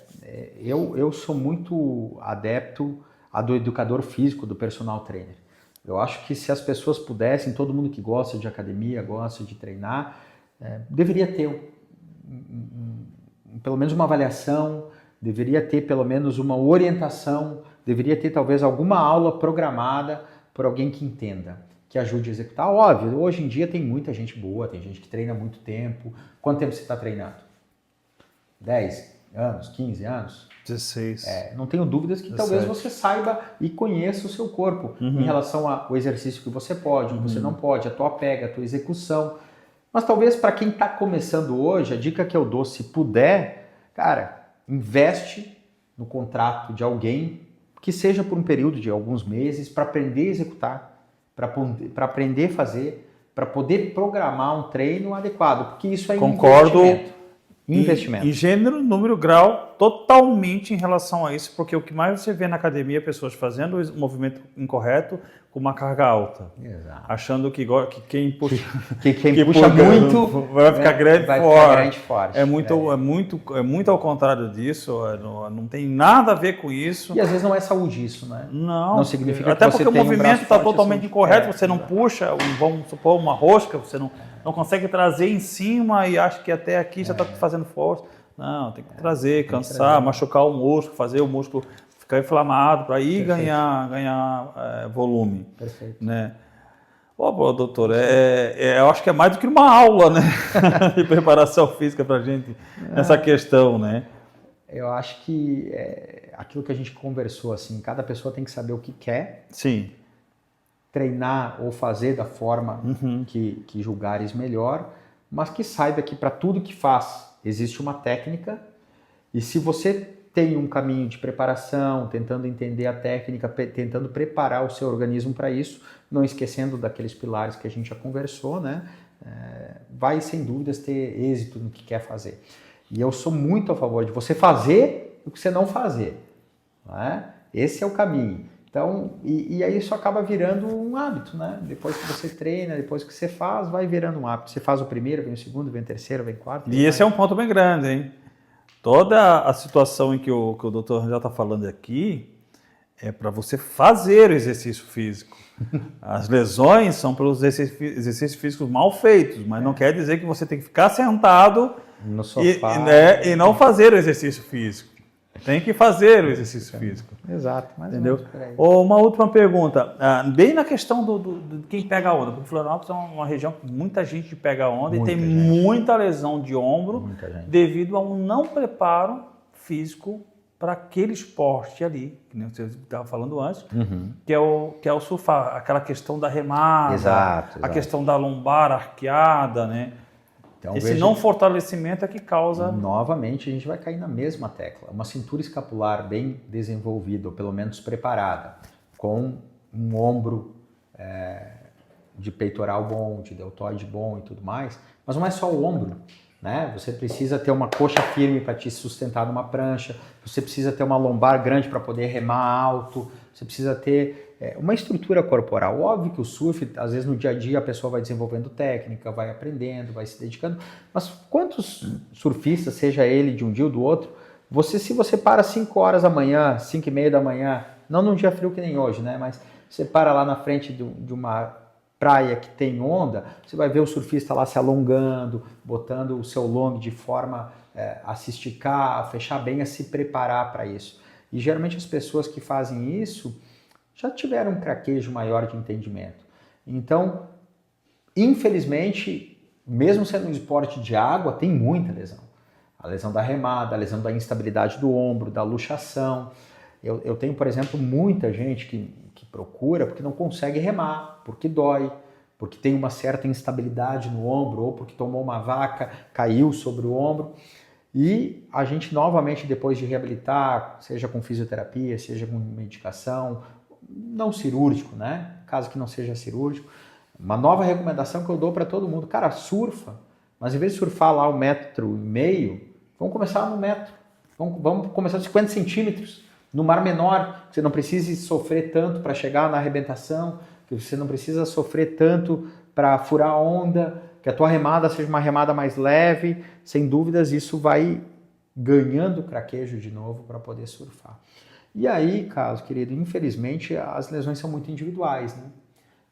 eu sou muito adepto do educador físico, do personal trainer. Eu acho que se as pessoas pudessem, todo mundo que gosta de academia, gosta de treinar, deveria ter pelo menos uma avaliação, deveria ter pelo menos uma orientação, deveria ter talvez alguma aula programada por alguém que entenda, que ajude a executar. Óbvio, hoje em dia tem muita gente boa, tem gente que treina há muito tempo. Quanto tempo você está treinando? 10 anos, 15 anos? 16. Não tenho dúvidas que 17. Talvez você saiba e conheça o seu corpo em relação ao exercício que você pode, o que você não pode, a tua pega, a tua execução. Mas talvez para quem está começando hoje, a dica que eu dou, se puder, cara, investe no contrato de alguém que seja por um período de alguns meses para aprender a executar, para aprender a fazer, para poder programar um treino adequado, porque isso é investimento. E gênero, número, grau, totalmente em relação a isso, porque o que mais você vê na academia é pessoas fazendo o movimento incorreto com uma carga alta. Exato. Achando que quem puxa, quem puxa muito vai ficar grande e forte. É muito ao contrário disso, não tem nada a ver com isso. E às vezes não é saúde isso, né? Não significa até que você porque o movimento está totalmente incorreto, você não exato. puxa, vamos supor, uma rosca, você não consegue trazer em cima e acha que até aqui já está fazendo força. Não, tem que trazer, cansar, machucar o músculo, fazer o músculo ficar inflamado para ir ganhar volume. Perfeito. Né? Doutor, eu acho que é mais do que uma aula, né? de preparação física para a gente, essa questão, né? Eu acho que aquilo que a gente conversou, assim, cada pessoa tem que saber o que quer. Sim. Treinar ou fazer da forma que julgares melhor, mas que saiba que para tudo que faz existe uma técnica, e se você tem um caminho de preparação, tentando entender a técnica, tentando preparar o seu organismo para isso, não esquecendo daqueles pilares que a gente já conversou, né? Vai sem dúvidas ter êxito no que quer fazer. E eu sou muito a favor de você fazer o que você não fazer. Né? Esse é o caminho. Então, e aí isso acaba virando um hábito, né? Depois que você treina, depois que você faz, vai virando um hábito. Você faz o primeiro, vem o segundo, vem o terceiro, vem o quarto. E esse é um ponto bem grande, hein? Toda a situação em que o doutor Rangel está falando aqui é para você fazer o exercício físico. As lesões são pelos exercícios físicos mal feitos, mas não quer dizer que você tem que ficar sentado no sofá e não fazer o exercício físico. Tem que fazer o exercício físico. Exato. Entendeu? Uma última pergunta. Bem na questão de quem pega a onda. Porque Florianópolis é uma região que muita gente pega a onda e tem muita lesão de ombro devido a um não preparo físico para aquele esporte ali, que nem você estava falando antes, que é o surfar, aquela questão da remada, exato. A questão da lombar arqueada, né? Então, esse não fortalecimento é que causa... Novamente, a gente vai cair na mesma tecla. Uma cintura escapular bem desenvolvida, ou pelo menos preparada, com um ombro de peitoral bom, de deltoide bom e tudo mais, mas não é só o ombro, né? Você precisa ter uma coxa firme para te sustentar numa prancha, você precisa ter uma lombar grande para poder remar alto, você precisa ter uma estrutura corporal. Óbvio que o surf, às vezes no dia a dia a pessoa vai desenvolvendo técnica, vai aprendendo, vai se dedicando, mas quantos surfistas, seja ele de um dia ou do outro, se você para 5 horas da manhã, 5 e meia da manhã, não num dia frio que nem hoje, né? Mas você para lá na frente de uma praia que tem onda, você vai ver o surfista lá se alongando, botando o seu long de forma a se esticar, a fechar bem, a se preparar para isso. E geralmente as pessoas que fazem isso já tiveram um craquejo maior de entendimento. Então, infelizmente, mesmo sendo um esporte de água, tem muita lesão. A lesão da remada, a lesão da instabilidade do ombro, da luxação. Eu tenho, por exemplo, muita gente que procura porque não consegue remar, porque dói, porque tem uma certa instabilidade no ombro, ou porque tomou uma vaca, caiu sobre o ombro. E a gente novamente, depois de reabilitar, seja com fisioterapia, seja com medicação, não cirúrgico, né? Caso que não seja cirúrgico, uma nova recomendação que eu dou para todo mundo, cara, surfa, mas em vez de surfar lá 1,5 metros, vamos começar no metro, vamos começar 50 centímetros, no mar menor, que você não precise sofrer tanto para chegar na arrebentação, que você não precisa sofrer tanto para furar a onda, que a tua remada seja uma remada mais leve, sem dúvidas isso vai ganhando craquejo de novo para poder surfar. E aí, Carlos, querido, infelizmente as lesões são muito individuais, né?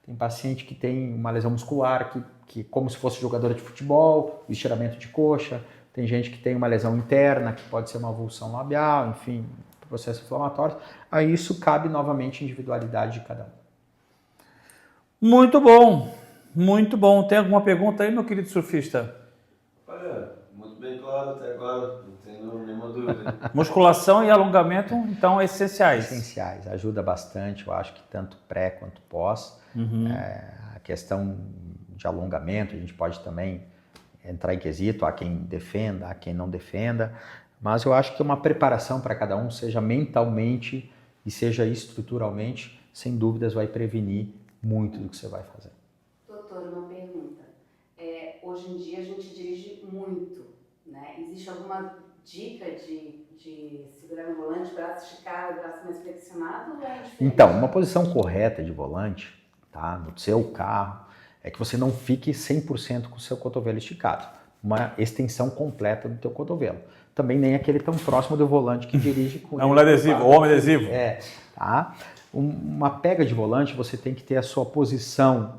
Tem paciente que tem uma lesão muscular, que como se fosse jogadora de futebol, estiramento de coxa, tem gente que tem uma lesão interna, que pode ser uma avulsão labial, enfim, processos inflamatórios. Aí isso cabe novamente à individualidade de cada um. Muito bom, muito bom. Tem alguma pergunta aí, meu querido surfista? Olha, muito bem claro até agora, não tenho nenhuma dúvida. Musculação e alongamento, então, essenciais. Essenciais, ajuda bastante, eu acho que tanto pré quanto pós. A questão de alongamento, a gente pode também entrar em quesito, há quem defenda, há quem não defenda, mas eu acho que uma preparação para cada um, seja mentalmente e seja estruturalmente, sem dúvidas vai prevenir muito do que você vai fazer. Doutor, uma pergunta. Hoje em dia a gente dirige muito, né? Existe alguma dica de segurar no volante, braço esticado, braço mais flexionado ou é diferente? Então, uma posição correta de volante, tá, no seu carro, é que você não fique 100% com o seu cotovelo esticado. Uma extensão completa do teu cotovelo. Também nem aquele tão próximo do volante que dirige com... É um adesivo, homem adesivo. Tá? Uma pega de volante, você tem que ter a sua posição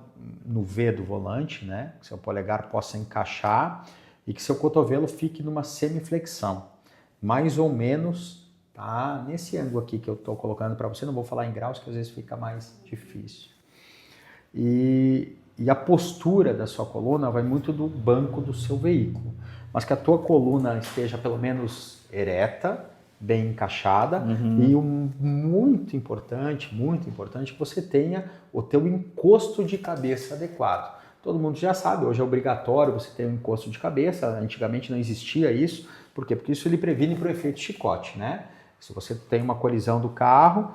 no V do volante, né? Que seu polegar possa encaixar e que seu cotovelo fique numa semiflexão. Mais ou menos, tá? Nesse ângulo aqui que eu estou colocando para você, não vou falar em graus, que às vezes fica mais difícil. E a postura da sua coluna vai muito do banco do seu veículo. Mas que a tua coluna esteja pelo menos ereta, bem encaixada, e muito importante, que você tenha o teu encosto de cabeça adequado. Todo mundo já sabe, hoje é obrigatório você ter um encosto de cabeça, antigamente não existia isso, por quê? Porque isso ele previne para o efeito chicote, né? Se você tem uma colisão do carro,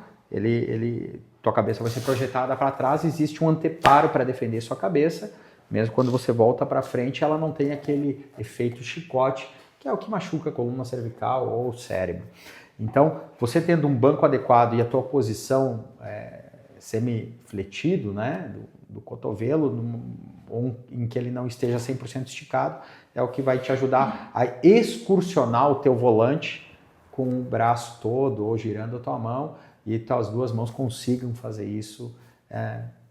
tua cabeça vai ser projetada para trás, existe um anteparo para defender sua cabeça, mesmo quando você volta para frente, ela não tem aquele efeito chicote, que é o que machuca a coluna cervical ou o cérebro. Então, você tendo um banco adequado e a tua posição semi-fletido, né, do cotovelo, em que ele não esteja 100% esticado, é o que vai te ajudar a excursionar o teu volante com o braço todo ou girando a tua mão e tuas duas mãos consigam fazer isso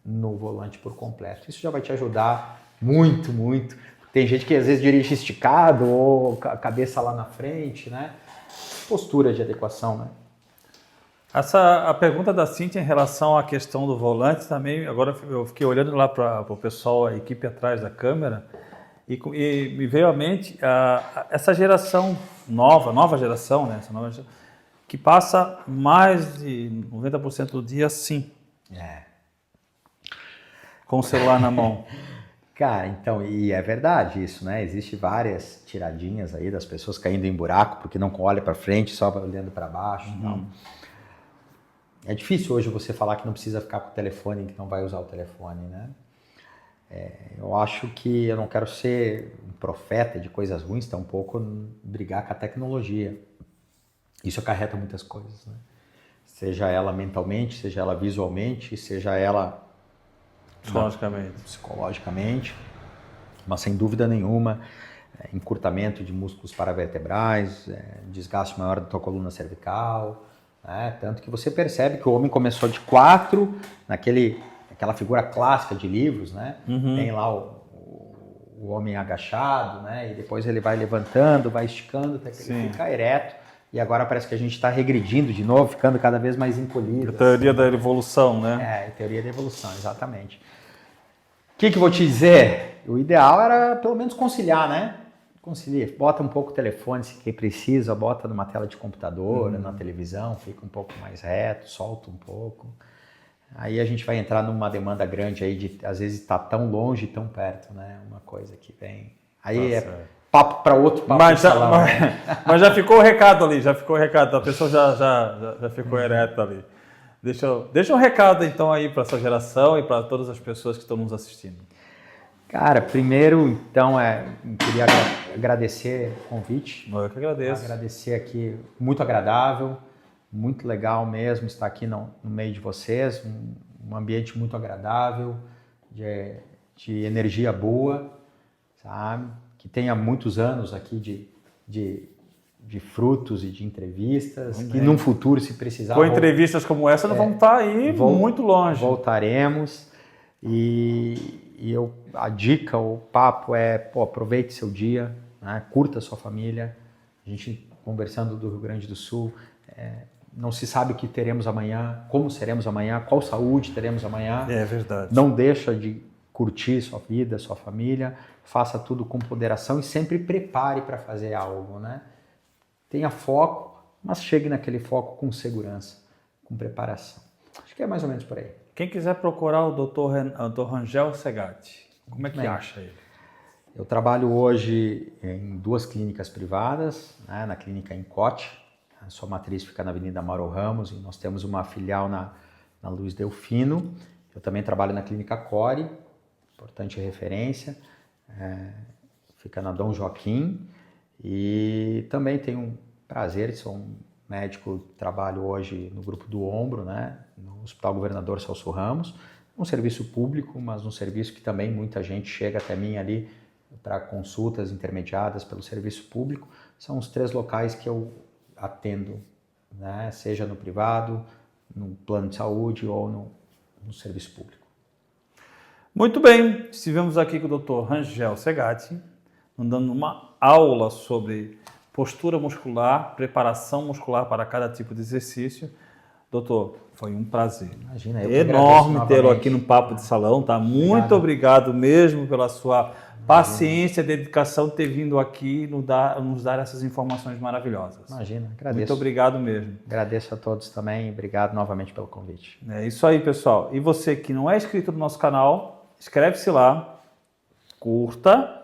no volante por completo. Isso já vai te ajudar muito, muito. Tem gente que às vezes dirige esticado ou a cabeça lá na frente, né? Postura de adequação, né? A pergunta da Cíntia em relação à questão do volante também, agora eu fiquei olhando lá para o pessoal, a equipe atrás da câmera, e me veio à mente essa geração nova geração, né? Essa nova geração, que passa mais de 90% do dia assim, com o celular na mão. Cara, então, e é verdade isso, né? Existem várias tiradinhas aí das pessoas caindo em buraco porque não olha para frente, só olhando para baixo e tal. É difícil hoje você falar que não precisa ficar com o telefone, que não vai usar o telefone, né? Eu acho que eu não quero ser um profeta de coisas ruins, tampouco brigar com a tecnologia. Isso acarreta muitas coisas, né? Seja ela mentalmente, seja ela visualmente, seja ela psicologicamente, mas sem dúvida nenhuma, encurtamento de músculos paravertebrais, desgaste maior da tua coluna cervical, né? Tanto que você percebe que o homem começou de 4, aquela figura clássica de livros, né? Tem lá o homem agachado, né? E depois ele vai levantando, vai esticando até que ele fica ereto. E agora parece que a gente está regredindo de novo, ficando cada vez mais encolhido. A teoria da evolução, né? A teoria da evolução, exatamente. O que eu vou te dizer? O ideal era pelo menos conciliar, né? Concilia, bota um pouco o telefone se quem precisa, bota numa tela de computador, na televisão, fica um pouco mais reto, solta um pouco. Aí a gente vai entrar numa demanda grande aí de, às vezes, estar tão longe e tão perto, né? Uma coisa que vem... Aí papo para outro papo. Mas já ficou o recado ali, a pessoa já ficou ereta ali. Deixa um recado então aí para essa geração e para todas as pessoas que estão nos assistindo. Cara, primeiro, então, queria agradecer o convite. Eu que agradeço. Agradecer aqui, muito agradável, muito legal mesmo estar aqui no meio de vocês, um ambiente muito agradável, de energia boa, sabe? Que tenha muitos anos aqui de frutos e de entrevistas, que num futuro, se precisar... Com entrevistas como essa, nós vamos estar aí muito longe. Voltaremos a dica, o papo aproveite seu dia, né? Curta a sua família. A gente conversando do Rio Grande do Sul, não se sabe o que teremos amanhã, como seremos amanhã, qual saúde teremos amanhã. É verdade. Não deixa de curtir sua vida, sua família, faça tudo com ponderação e sempre prepare para fazer algo, né? Tenha foco, mas chegue naquele foco com segurança, com preparação. Acho que é mais ou menos por aí. Quem quiser procurar o Dr. Rangel Segatti, como é que acha ele? Eu trabalho hoje em 2 clínicas privadas, né? Na clínica Incote, a sua matriz fica na Avenida Mauro Ramos, e nós temos uma filial na Luiz Delfino. Eu também trabalho na clínica Core, importante referência, fica na Dom Joaquim, e também tenho um prazer, sou um médico, trabalho hoje no grupo do ombro, né, no Hospital Governador Celso Ramos, um serviço público, mas um serviço que também muita gente chega até mim ali para consultas intermediadas pelo serviço público. São os 3 locais que eu atendo, né, seja no privado, no plano de saúde ou no serviço público. Muito bem, estivemos aqui com o Dr. Rangel Segatti, dando uma aula sobre postura muscular, preparação muscular para cada tipo de exercício. Doutor, foi um prazer. Imagina, eu enorme tê-lo aqui no Papo de Salão, tá? Muito obrigado mesmo pela sua paciência, dedicação de ter vindo aqui nos dar essas informações maravilhosas. Imagina, agradeço. Muito obrigado mesmo. Agradeço a todos também, obrigado novamente pelo convite. É isso aí, pessoal. E você que não é inscrito no nosso canal, inscreve-se lá, curta,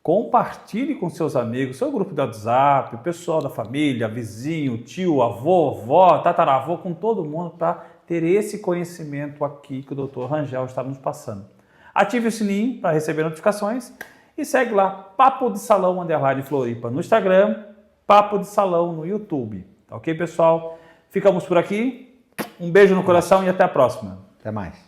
compartilhe com seus amigos, seu grupo de WhatsApp, o pessoal da família, vizinho, tio, avô, avó, tataravô, com todo mundo para ter esse conhecimento aqui que o Dr. Rangel está nos passando. Ative o sininho para receber notificações e segue lá, Papo de Salão _ Floripa no Instagram, Papo de Salão no YouTube. Tá ok, pessoal? Ficamos por aqui. Um beijo no coração e até a próxima. Até mais.